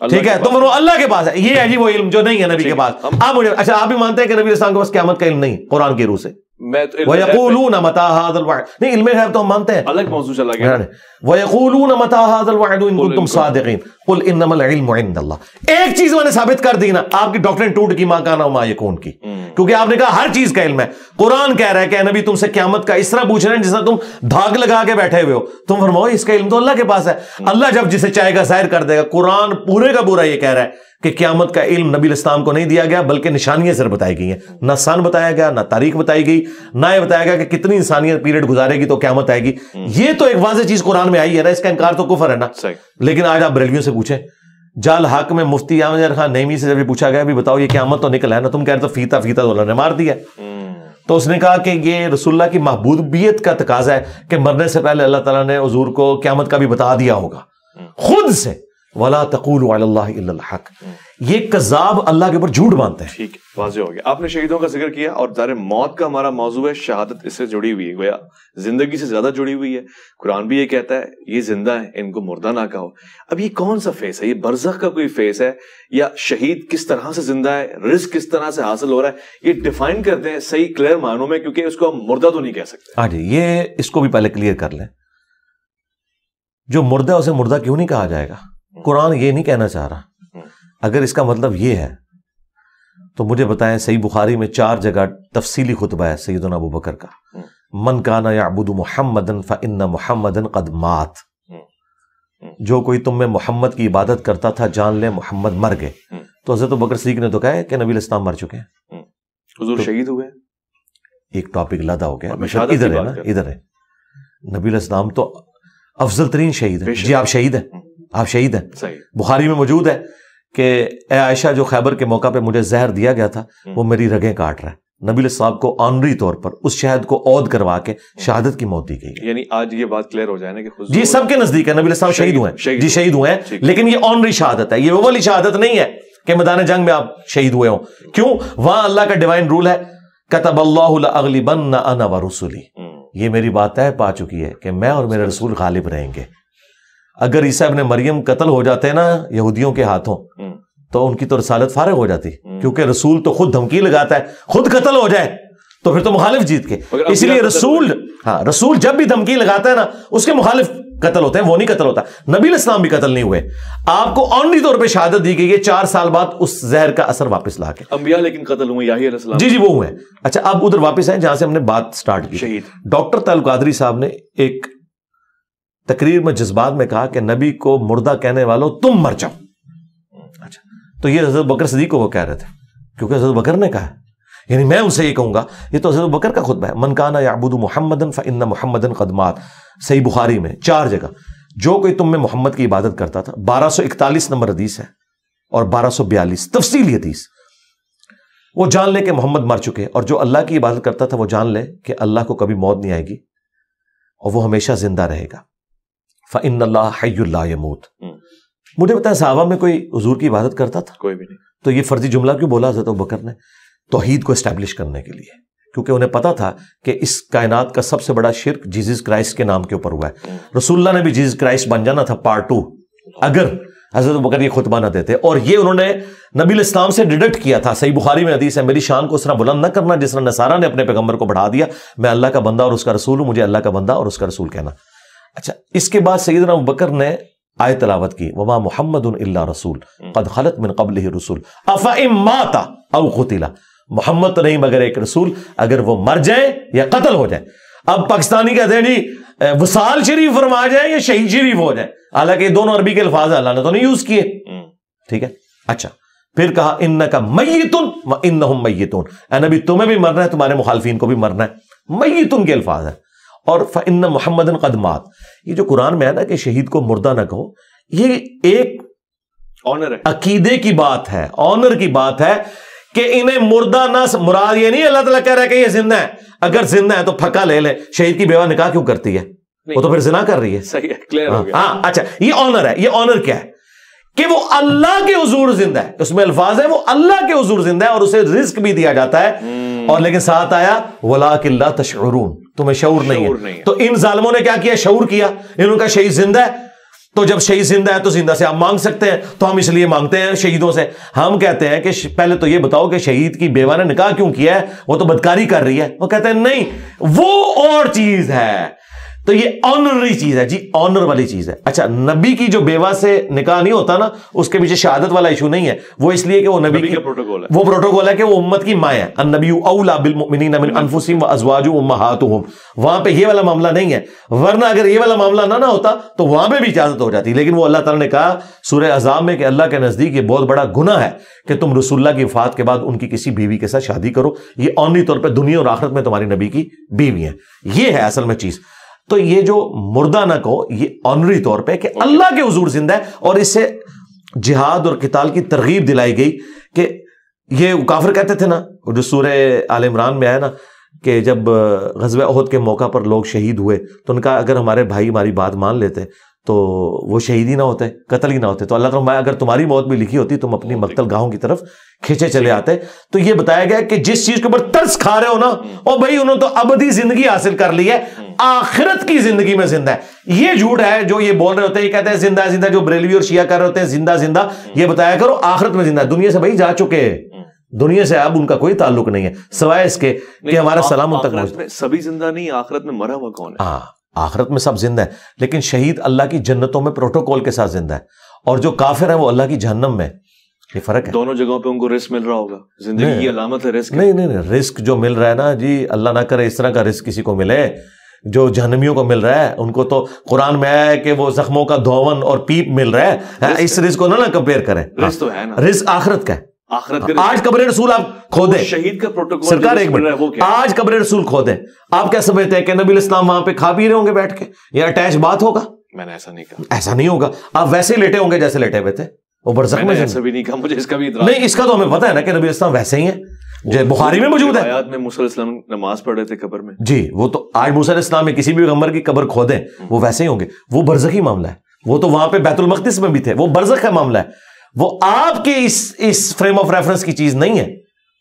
ٹھیک ہے, تم وہ اللہ کے پاس ہے. یہ ہے جی وہ علم جو نہیں ہے نبی کے پاس. آپ مجھے اچھا آپ بھی مانتے ہیں کہ نبی علیہ السلام کے پاس قیامت کا علم نہیں قرآن کی روح سے؟ وَيَقُولُونَ مَتَىٰ هَٰذَا الْوَعْدُ, نہیں علم غیب تو ہم مانتے ہیں, الگ موضوع چلا گیا. وَيَقُولُونَ مَتَىٰ هَٰذَا الْوَعْدُ إِن كُنتُمْ صَادِقِينَ قُلْ إِنَّمَا الْعِلْمُ عِندَ اللَّهِ. ایک چیز میں نے ثابت کر دی نا, آپ کی ڈاکٹرن ٹوٹ کی ماں کانا وما یکون کی, کیونکہ آپ نے کہا ہر چیز کا علم ہے. قرآن کہہ رہا ہے کہ نبی تم سے قیامت کا اس طرح پوچھ رہے ہیں جس طرح تم دھاگ لگا کے بیٹھے ہوئے ہو. تم فرماؤ اس کا علم تو اللہ کے پاس ہے. اللہ جب جسے چاہے گا ظاہر کر دے گا. قرآن پورے کا پورا یہ کہہ رہا ہے کہ قیامت کا علم نبی علیہ السلام کو نہیں دیا گیا بلکہ نشانیاں صرف بتائی گئی ہیں. نہ سن بتایا گیا, نہ تاریخ بتائی گئی, نہ یہ بتایا گیا کہ کتنی انسانیت پیریڈ گزارے گی تو قیامت آئے گی. یہ تو ایک واضح چیز قرآن میں آئی ہے نا, اس کا انکار تو کفر ہے نا. لیکن آج آپ بریلویوں سے پوچھیں, جال حق میں مفتی احمد خان نعیمی سے جب پوچھا گیا بھی بتاؤ یہ قیامت تو نکل ہے نا, تم کہہ رہے تو فیتا تو اللہ نے مار دیا. تو اس نے کہا کہ یہ رسول اللہ کی محبوبیت کا تقاضا ہے کہ مرنے سے پہلے اللہ تعالیٰ نے حضور کو قیامت کا بھی بتا دیا ہوگا خود سے. وَلَا تَقُولُوا عَلَى اللَّهِ إِلَّا الْحَقِّ, یہ کذاب اللہ کے اوپر جھوٹ باندھتے ہیں. ٹھیک ہے, واضح ہو گیا. آپ نے شہیدوں کا ذکر کیا اور ظاہر موت کا ہمارا موضوع ہے, شہادت اس سے جڑی ہوئی ہے, گویا زندگی سے زیادہ جڑی ہوئی ہے. قرآن بھی یہ کہتا ہے یہ زندہ ہیں ان کو مردہ نہ کہو. اب یہ کون سا فیس ہے؟ یہ برزخ کا کوئی فیس ہے یا شہید کس طرح سے زندہ ہے, رزق کس طرح سے حاصل ہو رہا ہے, یہ ڈیفائن کرتے ہیں صحیح کلیئر معنوں میں, کیونکہ اس کو ہم مردہ تو نہیں کہہ سکتے. ہاں جی, یہ اس کو بھی پہلے کلیئر کر لیں. جو مردہ ہے اسے مردہ کیوں نہیں کہا جائے گا؟ قرآن یہ نہیں کہنا چاہ رہا. اگر اس کا مطلب یہ ہے تو مجھے بتائیں, صحیح بخاری میں 4 جگہ تفصیلی خطبہ ہے سیدنا ابو بکر کا, من کان یعبد محمدن فإن محمدن قد مات. جو کوئی تم میں محمد کی عبادت کرتا تھا جان لے محمد مر گئے. تو حضرت ابو بکر صدیق نے تو کہا ہے کہ نبی علیہ السلام مر چکے ہیں, حضور شہید ہوئے. ایک ٹاپک لادہ ہو گیا, ادھر ہے نا, ادھر ہے. نبی علیہ السلام تو افضل ترین شہید ہے. جی آپ شہید ہیں, آپ شہید ہیں. بخاری میں موجود ہے کہ اے عائشہ جو خیبر کے موقع پہ مجھے زہر دیا گیا تھا وہ میری رگیں کاٹ رہا ہے. نبی علیہ السلام کو آنری طور پر اس شہد کو عود کروا کے شہادت کی موت دی گئی. یعنی آج یہ بات کلیئر ہو جائے نا کہ جی سب کے نزدیک ہے نبی علیہ السلام شہید ہوئے ہیں, جی شہید ہوئے ہیں, لیکن یہ آنری شہادت ہے, یہ وہ والی شہادت نہیں ہے کہ میدان جنگ میں آپ شہید ہوئے ہوں. کیوں؟ وہاں اللہ کا ڈیوائن رول ہے کتب اللہ لأغلبن انا ورسلی, یہ میری بات طے پا چکی ہے کہ میں اور میرے رسول غالب رہیں گے. اگر عیسیٰ ابن مریم قتل ہو جاتے نا یہودیوں کے ہاتھوں تو ان کی تو رسالت فارغ ہو جاتی, کیونکہ رسول تو خود دھمکی لگاتا ہے خود قتل ہو جائے تو پھر تو مخالف جیت کے. اس لیے رسول جب بھی دھمکی لگاتا ہے نا اس کے مخالف قتل ہوتے ہیں, وہ نہیں قتل ہوتا. نبی علیہ السلام بھی قتل نہیں ہوئے, آپ کو آنری طور پہ شہادت دی گئی ہے 4 سال بعد اس زہر کا اثر واپس لا کے. انبیاء لیکن قتل ہوئے, یحییٰ علیہ السلام جی وہ ہوئے. اچھا اب ادھر واپس ہیں جہاں سے ہم نے بات سٹارٹ کی. شہید ڈاکٹر طارق قادری صاحب نے ایک تقریر میں جذبات میں کہا کہ نبی کو مردہ کہنے والوں تم مر جاؤ. اچھا تو یہ حضرت بکر صدیق کو وہ کہہ رہے تھے کیونکہ حضرت بکر نے کہا, یعنی میں ان سے یہ کہوں گا, یہ تو حضرت بکر کا خطبہ ہے. من کان یعبد محمدن فإن محمدن قد مات, صحیح بخاری میں 4 جگہ. جو کوئی تم میں محمد کی عبادت کرتا تھا, 1241 نمبر حدیث ہے اور 1242 تفصیلی حدیث, وہ جان لے کہ محمد مر چکے, اور جو اللہ کی عبادت کرتا تھا وہ جان لے کہ اللہ کو کبھی موت نہیں آئے گی اور وہ ہمیشہ زندہ رہے گا. فإن اللہ حی لا یموت. مجھے بتائیں صحابہ میں کوئی حضور کی عبادت کرتا تھا؟ کوئی بھی نہیں. تو یہ فرضی جملہ کیوں بولا حضرت ابوبکر نے؟ توحید کو اسٹیبلش کرنے کے لیے، کیونکہ انہیں پتا تھا کہ اس کائنات کا سب سے بڑا شرک جیزس کرائسٹ کے نام کے اوپر ہوا ہے. رسول اللہ نے بھی جیزس کرائسٹ بن جانا تھا پارٹ 2 اگر حضرت ابوبکر یہ خطبہ نہ دیتے. اور یہ انہوں نے نبی الاسلام سے ڈیڈکٹ کیا تھا. صحیح بخاری میں حدیث ہے، میری شان کو اس طرح بلند نہ کرنا جس طرح نصارہ نے اپنے پیغمبر کو بڑھا دیا. میں اللہ کا بندہ اور اس کا رسول ہوں، مجھے اللہ کا بندہ اور اس کا رسول کہنا. اچھا، اس کے بعد سیدنا ابوبکر نے آیت تلاوت کی، وما محمد الا رسول قد خلت من قبلہ الرسل افئن مات او قتل. محمد تو نہیں مگر ایک رسول، اگر وہ مر جائیں یا قتل ہو جائیں. اب پاکستانی کہتے ہیں جی وصال شریف فرما جائیں یا شہید شریف ہو جائیں، حالانکہ یہ دونوں عربی کے الفاظ اللہ نے تو نہیں یوز کیے. ٹھیک ہے. اچھا، پھر کہا انکا میتن وانہم میتون، اے نبی تمہیں بھی مرنا ہے، تمہارے مخالفین کو بھی مرنا ہے. میتن کے الفاظ ہیں. اور فإن محمد قد مات، یہ جو قرآن میں ہے نا کہ شہید کو مردہ نہ کہو، یہ ایک آنر ہے، عقیدے کی بات ہے، آنر کی بات ہے کہ انہیں مردہ نہ مراد یہ نہیں اللہ تعالیٰ کہہ رہا ہے کہ یہ زندہ ہے. اگر زندہ ہے تو پھکا لے لے. شہید کی بیوہ نکاح کیوں کرتی ہے؟ وہ تو پھر زنا کر رہی ہے. صحیح ہے، کلیئر ہو گیا. ہاں اچھا، یہ آنر ہے. یہ آنر کیا ہے کہ وہ اللہ کے حضور زندہ ہے. اس میں الفاظ ہے وہ اللہ کے حضور زندہ ہے اور اسے رزق بھی دیا جاتا ہے. اور لیکن ساتھ آیا وَلَٰكِن لَا تَشْعُرُونَ، تمہیں شعور نہیں ہے. تو ان ظالموں نے کیا کیا؟ شعور کیا. انہوں کا شہید زندہ ہے، تو جب شہید زندہ ہے تو زندہ سے آپ مانگ سکتے ہیں، تو ہم اس لیے مانگتے ہیں شہیدوں سے. ہم کہتے ہیں کہ پہلے تو یہ بتاؤ کہ شہید کی بیوہ نے نکاح کیوں کیا ہے؟ وہ تو بدکاری کر رہی ہے. وہ کہتے ہیں نہیں، وہ اور چیز ہے. تو یہ آنرری چیز ہے جی، آنر والی چیز ہے. اچھا، نبی کی جو بیوہ سے نکاح نہیں ہوتا نا، اس کے پیچھے شہادت والا ایشو نہیں ہے. وہ اس لیے کہ وہ نبی کا پروٹوکول ہے. وہ پروٹوکول ہے کہ وہ امت کی ماں ہے. النبی اولا بالمؤمنین من انفسہم وازواجہ امہاتہم. وہاں پہ یہ والا معاملہ نہیں ہے. ورنہ اگر یہ والا معاملہ نہ ہوتا تو وہاں پہ بھی اجازت ہو جاتی. لیکن وہ اللہ تعالیٰ نے کہا سورہ احزاب میں کہ اللہ کے نزدیک یہ بہت بڑا گناہ ہے کہ تم رسول اللہ کی وفات کے بعد ان کی کسی بیوی کے ساتھ شادی کرو. یہ آنری طور پہ دنیا اور آخرت میں تمہاری نبی کی بیوی ہیں. یہ ہے اصل میں چیز. تو یہ جو مردہ نہ کہو، یہ آنری طور پہ کہ اللہ کے حضور زندہ ہے. اور اس سے جہاد اور قتال کی ترغیب دلائی گئی کہ یہ کافر کہتے تھے نا، جو سورہ آل عمران میں آیا نا کہ جب غزوہ احد کے موقع پر لوگ شہید ہوئے تو ان کا اگر ہمارے بھائی ہماری بات مان لیتے تو وہ شہید ہی نہ ہوتے، قتل ہی نہ ہوتے. تو اللہ تعالیٰ اگر تمہاری موت بھی لکھی ہوتی تم اپنی مقتل گاہوں کی طرف کھینچے چلے آتے. تو یہ بتایا گیا کہ جس چیز کے اوپر ترس کھا رہے ہو نا، او بھائی انہوں تو ابدی زندگی حاصل کر لی ہے، آخرت کی زندگی میں زندہ ہے. یہ جھوٹ ہے جو یہ بول رہے ہوتے ہیں، یہ کہتے ہیں زندہ زندہ، جو بریلوی اور شیعہ کر رہے ہوتے ہیں زندہ زندہ. یہ بتایا کرو آخرت میں زندہ ہے. دنیا سے بھائی جا چکے، دنیا سے اب ان کا کوئی تعلق نہیں ہے سوائے اس کے کہ ہمارا سلام ان تک پہنچتا. سبھی زندہ نہیں، آخرت میں مرا ہوا کون ہے؟ ہاں، آخرت میں سب زندہ ہے، لیکن شہید اللہ کی جنتوں میں پروٹوکول کے ساتھ زندہ ہے، اور جو کافر ہے وہ اللہ کی جہنم میں. یہ فرق ہے. دونوں جگہوں پہ ان کو رزق مل رہا ہوگا. زندگی کی علامت ہے رزق. نہیں، رزق جو مل رہا ہے نا جی، اللہ نہ کرے اس طرح کا رزق کسی کو ملے جو جہنمیوں کو مل رہا ہے. ان کو تو قرآن میں آیا ہے کہ وہ زخموں کا دھون اور پیپ مل رہا ہے. اس رزق کو نہ کمپیئر کریں. رزق تو ہے نا، رزق آخرت کا ہے. آخرت آج قبر رسول آپ کھودیں، شہید کا پروٹوکول سرکار ایک منٹ، آج قبر رسول کھودیں، آپ کیا سمجھتے ہیں کہ نبی الاسلام وہاں پہ کھا پی رہے ہوں گے بیٹھ کے؟ یہ اٹیچ بات ہوگا؟ میں نے ایسا نہیں کہا. ایسا نہیں ہوگا. آپ ویسے ہی لیٹے ہوں گے جیسے لیٹے ہوئے تھے. وہ برزخ میں ایسا بھی نہیں کہا. مجھے اس کا بھی نہیں، اس کا تو ہمیں پتا ہے نا کہ نبی الاسلام ویسے ہی ہیں جو بخاری میں موجود ہے. آیات میں موسیٰ علیہ السلام نماز پڑھ رہے تھے قبر میں. جی، وہ تو آج موسیٰ علیہ السلام میں کسی بھی پیغمبر کی قبر کھودیں وہ ویسے ہی ہوں گے. وہ برزخی معاملہ ہے. وہ تو وہاں پہ بیت المقدس میں بھی تھے. وہ برزخ کا معاملہ ہے. وہ آپ کے اس فریم آف ریفرنس کی چیز نہیں ہے.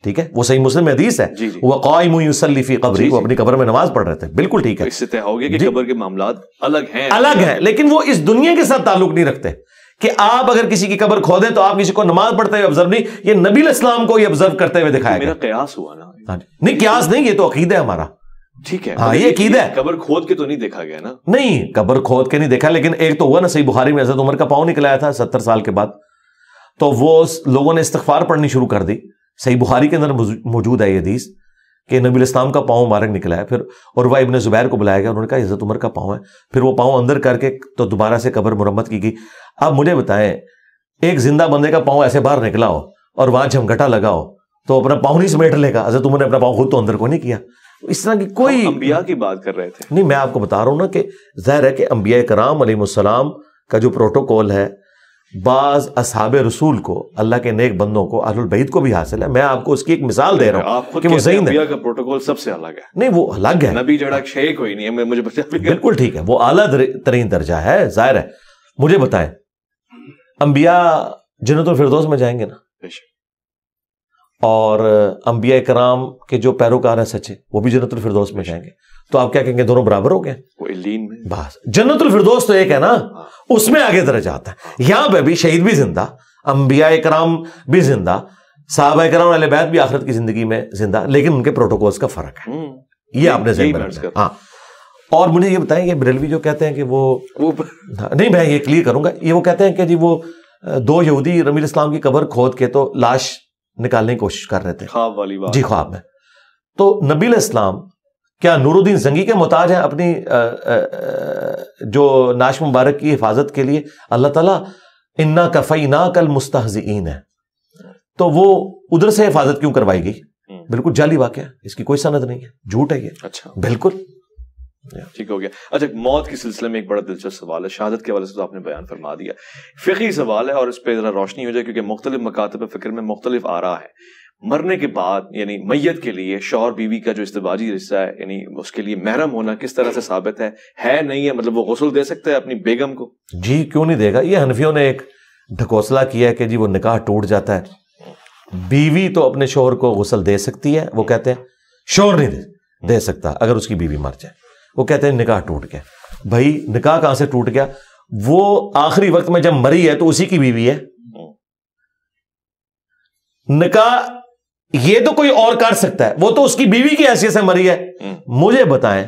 ٹھیک ہے، وہ صحیح مسلم میں حدیث ہے. وہ قائم یصلی فی قبری، وہ اپنی قبر میں نماز پڑھ رہے تھے. بالکل ٹھیک ہے. اس سے طے ہو گیا کہ قبر کے معاملات الگ ہیں، لیکن وہ اس دنیا کے ساتھ تعلق نہیں رکھتے. کہ آپ اگر کسی کی قبر کھودیں تو آپ کسی کو نماز پڑھتے ہوئے آبزرو نہیں. یہ نبی الاسلام کو یہ آبزرو کرتے ہوئے دکھایا گیا. میرا قیاس ہوا نا. نہیں، قیاس نہیں، یہ تو عقیدہ ہے ہمارا. ٹھیک ہے، ہاں، یہ عقیدہ ہے. قبر کھود کے تو نہیں دیکھا گیا نا. نہیں، قبر کھود کے نہیں دیکھا، لیکن ایک تو ہوا نا صحیح بخاری میں حضرت عمر کا پاؤں نکلایا تھا 70 سال کے بعد. تو وہ لوگوں نے استغفار پڑھنی شروع کر دی. صحیح بخاری کے اندر موجود ہے یہ حدیث کہ نبی الاسلام کا پاؤں مبارک نکلا ہے. پھر عروہ ابن زبیر کو بلایا گیا، انہوں نے کہا حضرت عمر کا پاؤں ہے. پھر وہ پاؤں اندر کر کے تو دوبارہ سے قبر مرمت کی گئی. اب مجھے بتائیں، ایک زندہ بندے کا پاؤں ایسے باہر نکلا ہو اور وہاں جھمگٹا لگا ہو تو اپنا پاؤں نہیں سمیٹ لے گا. حضرت عمر نے اپنا پاؤں خود تو اندر کو نہیں کیا. اس طرح کی کوئی انبیاء کی بات کر رہے تھے. نہیں، میں آپ کو بتا رہا ہوں نا کہ ظاہر ہے کہ انبیاء کرام علیہ السلام کا جو پروٹوکول ہے بعض اصحاب رسول کو، اللہ کے نیک بندوں کو، اہل البیت کو بھی حاصل ہے. میں آپ کو اس کی ایک مثال دے رہا ہوں کہ وہ صحیح انبیاء کا پروٹوکول سب سے الگ ہے. نہیں، وہ الگ ہے. نبی جڑا شے کوئی نہیں ہے. مجھے بالکل ٹھیک ہے، وہ اعلیٰ ترین درجہ ہے. ظاہر ہے. مجھے بتائیں، انبیاء جنت الفردوس میں جائیں گے نا؟ اور انبیاء کرام کے جو پیروکار ہیں سچے وہ بھی جنت الفردوس میں جائیں گے. تو آپ کیا کہیں گے دونوں برابر ہو گئے؟ بس جنت الفردوس تو ایک ہے نا, اس میں آگے درجات ہیں. یہاں پہ بھی شہید بھی زندہ, انبیاء کرام بھی زندہ, صحابہ کرام اہل بیت بھی آخرت کی زندگی میں زندہ, لیکن ان کے پروٹوکولز کا فرق ہے. یہ آپ نے ذہن میں رکھنا. ہاں, اور مجھے یہ بتائیں, یہ بریلوی جو کہتے ہیں کہ وہ نہیں, میں یہ کلیئر کروں گا, یہ وہ کہتے ہیں کہ جی وہ 2 یہودی نبی اسلام کی قبر کھود کے تو لاش نکالنے کی کوشش کر رہے تھے, خواب والی بات. جی خواب میں. تو نبی اسلام کیا نور الدین زنگی کے محتاج ہیں اپنی جو ناش مبارک کی حفاظت کے لیے؟ اللہ تعالیٰ انا کفیناک المستہزئین ہے, تو وہ ادھر سے حفاظت کیوں کروائی گئی؟ بالکل جعلی واقعہ ہے, اس کی کوئی سند نہیں ہے, جھوٹ ہے یہ. اچھا, بالکل ٹھیک ہو گیا. اچھا, موت کے سلسلے میں ایک بڑا دلچسپ سوال ہے, شہادت کے حوالے سے تو آپ نے بیان فرما دیا, فقہی سوال ہے اور اس پہ ذرا روشنی ہو جائے کیونکہ مختلف مکاتب فکر میں مختلف آراء ہے. مرنے کے بعد یعنی میت کے لیے شوہر بیوی کا جو ازدواجی رشتہ ہے, یعنی اس کے لیے محرم ہونا کس طرح سے ثابت ہے نہیں ہے؟ مطلب وہ غسل دے سکتا ہے اپنی بیگم کو؟ جی کیوں نہیں دے گا. یہ حنفیوں نے ایک ڈھکوسلا کیا ہے کہ جی وہ نکاح ٹوٹ جاتا ہے. بیوی تو اپنے شوہر کو غسل دے سکتی ہے, وہ کہتے ہیں شوہر نہیں دے سکتا اگر اس کی بیوی مر جائے. وہ کہتے ہیں نکاح ٹوٹ گیا. بھائی نکاح کہاں سے ٹوٹ گیا؟ وہ آخری وقت میں جب مری ہے تو اسی کی بیوی ہے. نکاح یہ تو کوئی اور کر سکتا ہے, وہ تو اس کی بیوی کی حیثیت سے مری ہے. مجھے بتائیں,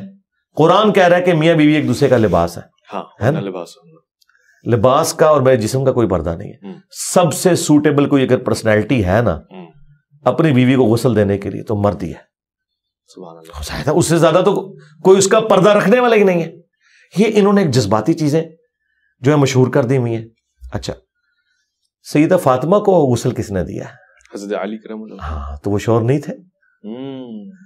قرآن کہہ رہا ہے کہ میاں بیوی ایک دوسرے کا لباس ہے نا, لباس کا اور میرے جسم کا کوئی پردہ نہیں ہے. سب سے سوٹیبل کوئی اگر پرسنالٹی ہے نا اپنی بیوی کو غسل دینے کے لیے تو مرد ہی ہے. اس سے زیادہ تو کوئی اس کا پردہ رکھنے والا ہی نہیں ہے. یہ انہوں نے ایک جذباتی چیزیں جو ہے مشہور کر دی ہوئی ہیں. اچھا, سیدہ فاطمہ کو غسل کس نے دیا؟ حضرت علی کرم اللہ. ہاں, تو وہ شوہر نہیں تھے.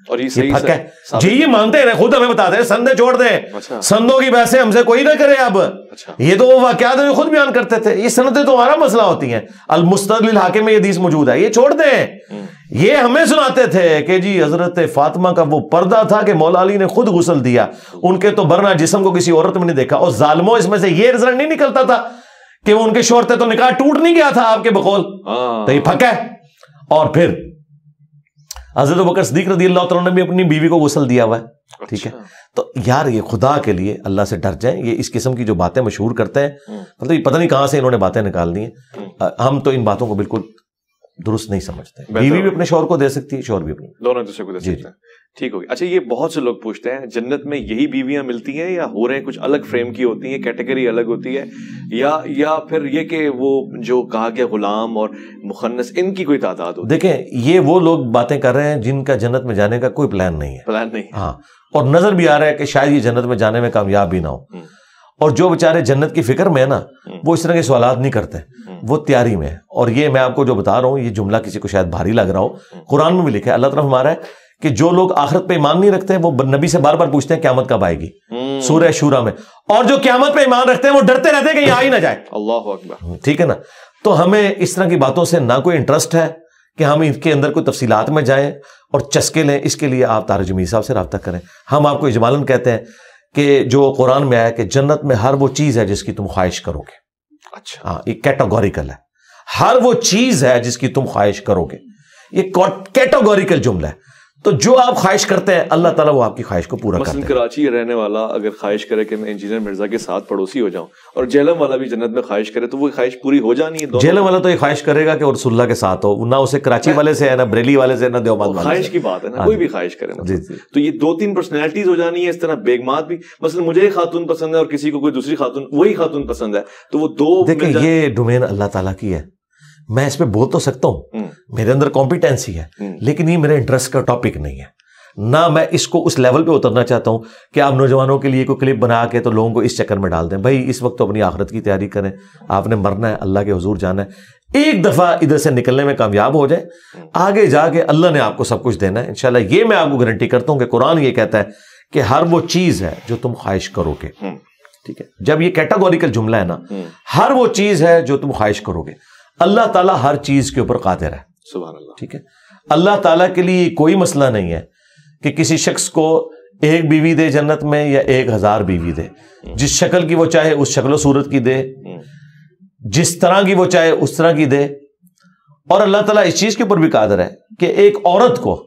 اور یہ صحیح ہے جی, یہ مانتے ہیں, خود ہمیں بتا دیں, سندیں چھوڑ دیں, سندوں کی بحثیں ہم سے کوئی نہ کرے. اب یہ تو وہ واقعات ہیں خود بیان کرتے تھے, یہ سندیں تو ہمارا مسئلہ ہوتی ہیں. المستدل للحاکم میں یہ حدیث موجود ہے, یہ چھوڑ دیں. یہ ہمیں سناتے تھے کہ جی حضرت فاطمہ کا وہ پردہ تھا کہ مولا علی نے خود غسل دیا, ان کے تو برنا جسم کو کسی عورت میں نہیں دیکھا. اور ظالموں, اس میں سے یہ رزلٹ نہیں نکلتا تھا کہ وہ ان کے شوہر تھے تو نکاح ٹوٹ نہیں گیا تھا آپ کے بقول, تو یہ پھک ہے. اور پھر حضرت ابوبکر صدیق رضی اللہ تعالیٰ نے بھی اپنی بیوی کو غسل دیا ہوا ہے. ٹھیک ہے, تو یار یہ خدا کے لیے اللہ سے ڈر جائیں. یہ اس قسم کی جو باتیں مشہور کرتے ہیں, مطلب یہ پتہ نہیں کہاں سے انہوں نے باتیں نکال دی ہیں. ہم تو ان باتوں کو بالکل درست نہیں سمجھتے. بیوی بھی اپنے شوہر کو دے سکتی ہے, شوہر بھی اپنے, دونوں دوسرے کو دے سکتے ہیں. ٹھیک ہوگی. اچھا, یہ بہت سے لوگ پوچھتے ہیں جنت میں یہی بیویاں ملتی ہیں یا ہو رہے ہیں کچھ الگ فریم کی ہوتی ہیں, کیٹیگری الگ ہوتی ہے, یا پھر یہ کہ وہ جو کہا گیا غلام اور مخنث ان کی کوئی تعداد ہوتی ہے؟ دیکھیں, یہ وہ لوگ باتیں کر رہے ہیں جن کا جنت میں جانے کا کوئی پلان نہیں ہے. پلان نہیں. ہاں, اور نظر بھی آ رہا ہے کہ شاید یہ جنت میں جانے میں کامیاب بھی نہ ہو. اور جو بیچارے جنت کی فکر میں ہے نا, وہ اس طرح کے سوالات نہیں کرتے, وہ تیاری میں ہے. اور یہ میں آپ کو جو بتا رہا ہوں, یہ جملہ کسی کو شاید بھاری لگ رہا ہو, قرآن میں بھی لکھا ہے, اللہ تعالیٰ ہمارا ہے کہ جو لوگ آخرت پہ ایمان نہیں رکھتے وہ نبی سے بار بار پوچھتے ہیں قیامت کب آئے گی, سورہ شورا میں. اور جو قیامت پہ ایمان رکھتے ہیں وہ ڈرتے رہتے ہیں کہ یہ آ ہی نہ جائے. اللہ اکبر. ٹھیک ہے نا. تو ہمیں اس طرح کی باتوں سے نہ کوئی انٹرسٹ ہے کہ ہم ان کے اندر کوئی تفصیلات میں جائیں اور چسکے لیں. اس کے لیے آپ طارق جمیل صاحب سے رابطہ کریں. ہم آپ کو اجمالاً کہتے ہیں کہ جو قرآن میں آیا کہ جنت میں ہر وہ چیز ہے جس کی تم خواہش کرو گے. اچھا, ہاں, یہ کیٹاگوریکل ہے. ہر وہ چیز ہے جس کی تم خواہش کرو گے, یہ کیٹاگوریکل جملہ ہے. تو جو آپ خواہش کرتے ہیں اللہ تعالیٰ وہ آپ کی خواہش کو پورا کرتے ہیں. مثلا کراچی رہنے والا اگر خواہش کرے کہ میں انجینئر مرزا کے ساتھ پڑوسی ہو جاؤں, اور جہلم والا بھی جنت میں خواہش کرے, تو وہ خواہش پوری ہو جانی ہے. جہلم والا تو یہ خواہش کرے گا کہ اور رسول اللہ کے ساتھ ہو, نہ اسے کراچی والے سے ہے, نہ بریلی والے سے, نہ دیوبند والے سے. خواہش کی بات ہے نا, کوئی بھی خواہش کرے. تو یہ 2-3 پرسنالٹیز ہو جانی ہے. اس طرح بیگمات بھی, مثلا مجھے ایک خاتون پسند ہے اور کسی کو کوئی دوسری خاتون, وہی خاتون پسند ہے, تو وہ دو. دیکھیں, یہ ڈومین اللہ تعالیٰ کی ہے. میں اس پہ بول تو سکتا ہوں, میرے اندر کمپیٹنسی ہے, لیکن یہ میرے انٹرسٹ کا ٹاپک نہیں ہے. نہ میں اس کو اس لیول پہ اترنا چاہتا ہوں کہ آپ نوجوانوں کے لیے کوئی کلپ بنا کے تو لوگوں کو اس چکر میں ڈال دیں. بھائی اس وقت تو اپنی آخرت کی تیاری کریں, آپ نے مرنا ہے, اللہ کے حضور جانا ہے. ایک دفعہ ادھر سے نکلنے میں کامیاب ہو جائے, آگے جا کے اللہ نے آپ کو سب کچھ دینا ہے انشاءاللہ. یہ میں آپ کو گارنٹی کرتا ہوں کہ قرآن یہ کہتا ہے کہ ہر وہ چیز ہے جو تم خواہش کرو گے. ٹھیک ہے, جب یہ کیٹاگوریکل جملہ ہے نا, ہر وہ چیز ہے جو تم خواہش کرو گے. اللہ تعالیٰ ہر چیز کے اوپر قادر ہے. سبحان اللہ. ٹھیک ہے, اللہ تعالیٰ کے لیے کوئی مسئلہ نہیں ہے کہ کسی شخص کو 1 بیوی دے جنت میں یا 1000 بیوی دے. جس شکل کی وہ چاہے اس شکل و صورت کی دے, جس طرح کی وہ چاہے اس طرح کی دے. اور اللہ تعالیٰ اس چیز کے اوپر بھی قادر ہے کہ ایک عورت کو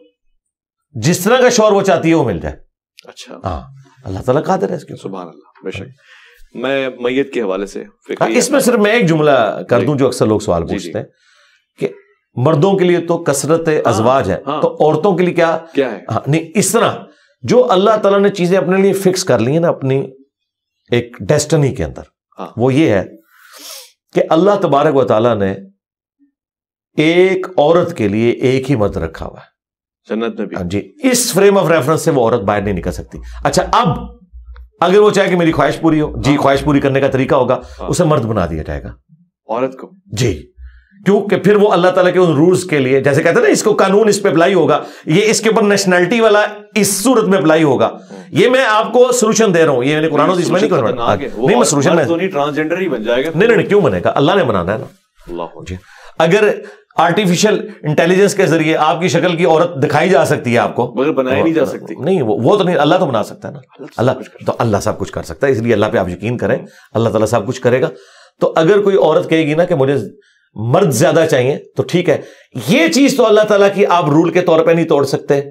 جس طرح کا شوہر وہ چاہتی ہے وہ مل جائے. اچھا ہاں اللہ تعالیٰ قادر ہے اس کے. سبحان اللہ. بے شک. میں میت کے حوالے سے اس میں صرف میں ایک جملہ کر دوں جو اکثر لوگ سوال پوچھتے ہیں کہ مردوں کے لیے تو کثرت ازواج ہے تو عورتوں کے لیے کیا ہے؟ نہیں، اس طرح جو اللہ تعالیٰ نے چیزیں اپنے لیے فکس کر لی ہیں نا اپنی ایک ڈیسٹنی کے اندر، وہ یہ ہے کہ اللہ تبارک و تعالیٰ نے ایک عورت کے لیے ایک ہی مرد رکھا ہوا ہے جنت میں بھی. جی، اس فریم آف ریفرنس سے وہ عورت باہر نہیں نکل سکتی. اچھا، اب اگر وہ چاہے کہ میری خواہش پوری ہو، جی خواہش پوری کرنے کا طریقہ ہوگا اسے مرد بنا دیا جائے گا عورت کو. جی، کیونکہ پھر وہ اللہ تعالیٰ کے ان رولز کے لیے، جیسے کہتے ہیں نا اس کو قانون اس پہ اپلائی ہوگا، یہ اس کے اوپر نیشنلٹی والا اس صورت میں اپلائی ہوگا. یہ میں آپ کو سولوشن دے رہا ہوں، یہ میں نے قرآن و حدیث میں نہیں کر رہا. نہیں، میں سولوشن میں ٹرانسجنڈر ہی بن جائے گا. نہیں، کیوں بنے گا؟ اللہ نے بنانا ہے نا. اللہ. جی، اگر آرٹیفیشل انٹیلیجنس کے ذریعے آپ کی شکل کی عورت دکھائی جا سکتی ہے آپ کو، مگر بنائی نہیں جا سکتی. نہیں، وہ تو نہیں، اللہ تو بنا سکتا ہے نا. اللہ سب کچھ کر سکتا ہے، اس لیے اللہ پہ آپ یقین کریں، اللہ تعالیٰ سب کچھ کرے گا. تو اگر کوئی عورت کہے گی نا کہ مجھے مرد زیادہ چاہیے تو ٹھیک ہے، یہ چیز تو اللہ تعالیٰ کی آپ رول کے طور پہ نہیں توڑ سکتے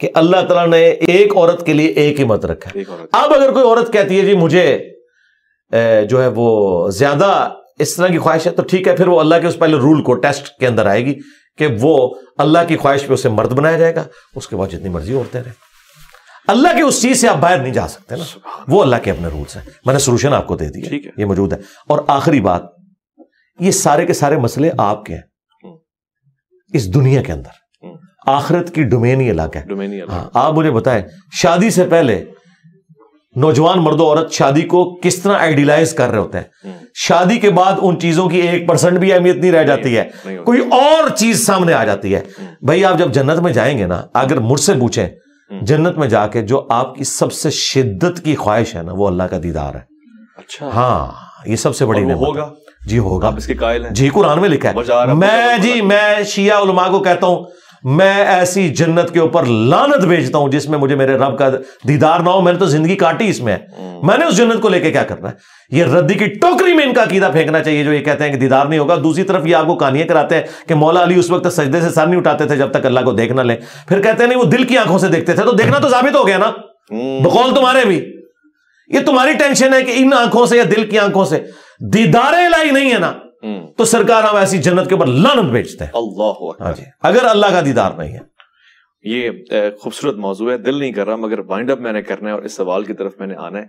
کہ اللہ تعالیٰ نے ایک عورت کے لیے ایک ہی مرد رکھا ہے. اب اگر کوئی عورت کہتی ہے جی مجھے جو ہے وہ زیادہ اس طرح کی خواہش ہے تو ٹھیک ہے، پھر وہ اللہ کے اس پہلے رول کو ٹیسٹ کے اندر آئے گی کہ وہ اللہ کی خواہش پہ اسے مرد بنایا جائے گا، اس کے بعد جتنی مرضی عورتیں رہیں. اللہ کے اس چیز سے آپ باہر نہیں جا سکتے نا، وہ اللہ کے اپنے رولز ہیں. میں نے سولوشن آپ کو دے دی، یہ موجود ہے. اور آخری بات، یہ سارے کے سارے مسئلے آپ کے ہیں اس دنیا کے اندر، آخرت کی ڈومین ہی الگ ہے. آپ مجھے بتائیں، شادی سے پہلے نوجوان مرد و عورت شادی کو کس طرح آئیڈیلائز کر رہے ہوتے ہیں، شادی کے بعد ان چیزوں کی 1% بھی اہمیت نہیں رہ جاتی ہے، کوئی اور چیز سامنے آ جاتی ہے. بھائی آپ جب جنت میں جائیں گے نا، اگر مجھ سے پوچھیں جنت میں جا کے جو آپ کی سب سے شدت کی خواہش ہے نا وہ اللہ کا دیدار ہے. اچھا، ہاں، یہ سب سے بڑی نعمت ہوگا. جی ہوگا، آپ اس کے قائل ہیں. جی قرآن میں لکھا ہے. میں شیعہ علماء کو کہتا ہوں میں ایسی جنت کے اوپر لعنت بھیجتا ہوں جس میں مجھے میرے رب کا دیدار نہ ہو. میں نے تو زندگی کاٹی اس میں، میں نے اس جنت کو لے کے کیا کرنا ہے؟ یہ ردی کی ٹوکری میں ان کا عقیدہ پھینکنا چاہیے جو یہ کہتے ہیں کہ دیدار نہیں ہوگا. دوسری طرف یہ آپ کو کہانیاں کراتے ہیں کہ مولا علی اس وقت سجدے سے سر نہیں اٹھاتے تھے جب تک اللہ کو دیکھ نہ لیں. پھر کہتے ہیں نہیں وہ دل کی آنکھوں سے دیکھتے تھے. تو دیکھنا تو ثابت ہو گیا نا بقول تمہارے بھی. یہ تمہاری ٹینشن ہے کہ ان آنکھوں سے یا دل کی آنکھوں سے دیدار الہی نہیں ہے نا، تو سرکار ہم ایسی جنت کے اوپر لعنت بھیجتے ہیں. اللہ اکبر. اگر اللہ کا دیدار نہیں ہے. یہ خوبصورت موضوع ہے، دل نہیں کر رہا مگر وائنڈ اپ میں نے کرنا ہے اور اس سوال کی طرف میں نے آنا ہے.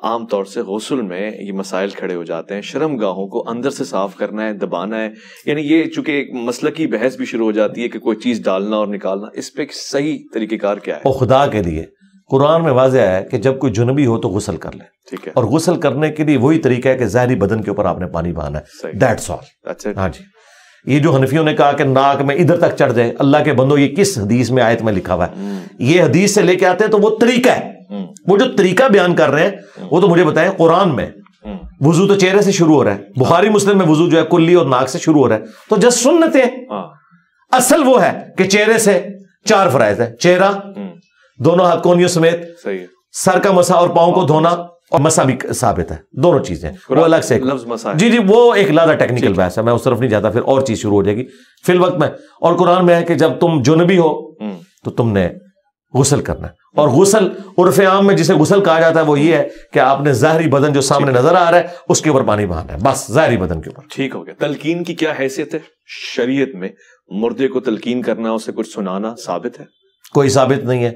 عام طور سے غسل میں یہ مسائل کھڑے ہو جاتے ہیں، شرم گاہوں کو اندر سے صاف کرنا ہے، دبانا ہے، یعنی یہ چونکہ ایک مسلکی بحث بھی شروع ہو جاتی ہے کہ کوئی چیز ڈالنا اور نکالنا، اس پہ صحیح طریقہ کار کیا ہے؟ خدا کے لیے قرآن میں واضح ہے کہ جب کوئی جنبی ہو تو غسل کر لے. ٹھیک ہے. اور غسل کرنے کے لیے وہی طریقہ ہے کہ ظاہری بدن کے اوپر آپ نے پانی بہانا ہے. That's all. ہاں جی. یہ جو حنفیوں نے کہا کہ ناک میں ادھر تک چڑھ جائے، اللہ کے بندو یہ کس حدیث میں آیت میں لکھا ہوا ہے؟ یہ حدیث سے لے کے آتے ہیں تو وہ طریقہ ہے، وہ جو طریقہ بیان کر رہے ہیں وہ تو مجھے بتائیں. قرآن میں وضو تو چہرے سے شروع ہو رہا ہے، بخاری مسلم میں وضو جو ہے کلی اور ناک سے شروع ہو رہا ہے. تو جس سنتیں اصل وہ ہے کہ چہرے سے 4 فرائض ہے: چہرہ، دونوں ہاتھ کونیوں سمیت، سر کا مسح اور پاؤں کو دھونا، اور مسا بھی ثابت ہے. دونوں چیزیں وہ الگ سے جی وہ ایک زیادہ ٹیکنیکل بحث ہے، میں اس طرف نہیں جاتا، پھر اور چیز شروع ہو جائے گی فی الوقت میں. اور قرآن میں ہے کہ جب تم جنبی ہو تو تم نے غسل کرنا ہے. اور غسل عرف عام میں جسے غسل کہا جاتا ہے وہ یہ ہے کہ آپ نے ظاہری بدن جو سامنے نظر آ رہا ہے اس کے اوپر پانی بہانا ہے، بس ظاہری بدن کے اوپر. ٹھیک ہو گیا. تلقین کی کیا حیثیت ہے شریعت میں؟ مردے کو تلقین کرنا، اسے کچھ سنانا ثابت ہے؟ کوئی ثابت نہیں ہے،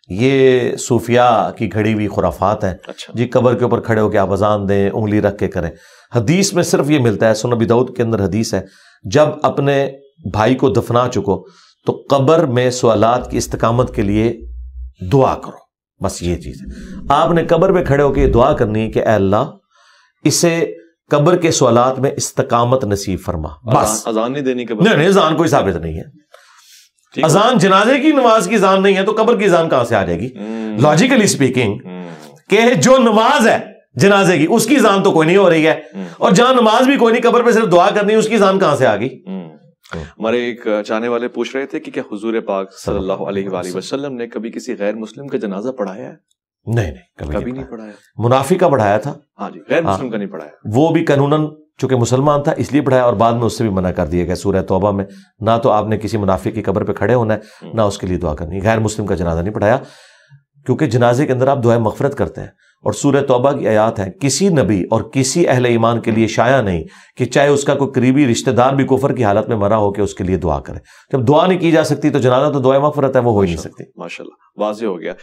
یہ صوفیاء کی گھڑی ہوئی خرافات ہیں. جی قبر کے اوپر کھڑے ہو کے آپ اذان دیں، انگلی رکھ کے کریں. حدیث میں صرف یہ ملتا ہے، سنن ابی داؤد کے اندر حدیث ہے، جب اپنے بھائی کو دفنا چکو تو قبر میں سوالات کی استقامت کے لیے دعا کرو. بس یہ چیز ہے. آپ نے قبر پہ کھڑے ہو کے دعا کرنی ہے کہ اے اللہ اسے قبر کے سوالات میں استقامت نصیب فرما. بس اذان نہیں دینی قبر؟ نہیں، اذان کوئی ثابت نہیں ہے. اذان جنازے کی نماز کی اذان نہیں ہے تو قبر کی اذان کہاں سے آ جائے گی؟ لاجیکلی اسپیکنگ کہ جو نماز ہے جنازے کی اس کی اذان تو کوئی نہیں ہو رہی ہے، اور جہاں نماز بھی کوئی نہیں، قبر پہ صرف دعا کرنی ہے، اس کی اذان کہاں سے آ گئی؟ ہمارے ایک چاہنے والے پوچھ رہے تھے کہ کیا حضور پاک صلی اللہ علیہ وآلہ وسلم نے کبھی کسی غیر مسلم کا جنازہ پڑھایا ہے؟ نہیں، کبھی نہیں پڑھایا. منافق کا پڑھایا تھا. ہاں جی، غیر مسلم کا نہیں پڑھایا. وہ بھی قانوناً چونکہ مسلمان تھا اس لیے پڑھایا، اور بعد میں اس سے بھی منع کر دیا گیا سورہ توبہ میں، نہ تو آپ نے کسی منافق کی قبر پہ کھڑے ہونا ہے، نہ اس کے لیے دعا کرنی ہے۔ غیر مسلم کا جنازہ نہیں پڑھایا، کیونکہ جنازے کے اندر آپ دعائیں مغفرت کرتے ہیں، اور سورہ توبہ کی آیات ہیں، کسی نبی اور کسی اہل ایمان کے لیے شایع نہیں کہ چاہے اس کا کوئی قریبی رشتہ دار بھی کفر کی حالت میں مرا ہو کہ اس کے لیے دعا کرے۔ جب دعا نہیں کی جا سکتی تو جنازہ تو دعائیں مغفرت ہے، وہ ہو ہی نہیں سکتی۔ ماشاءاللہ واضح ہو گیا۔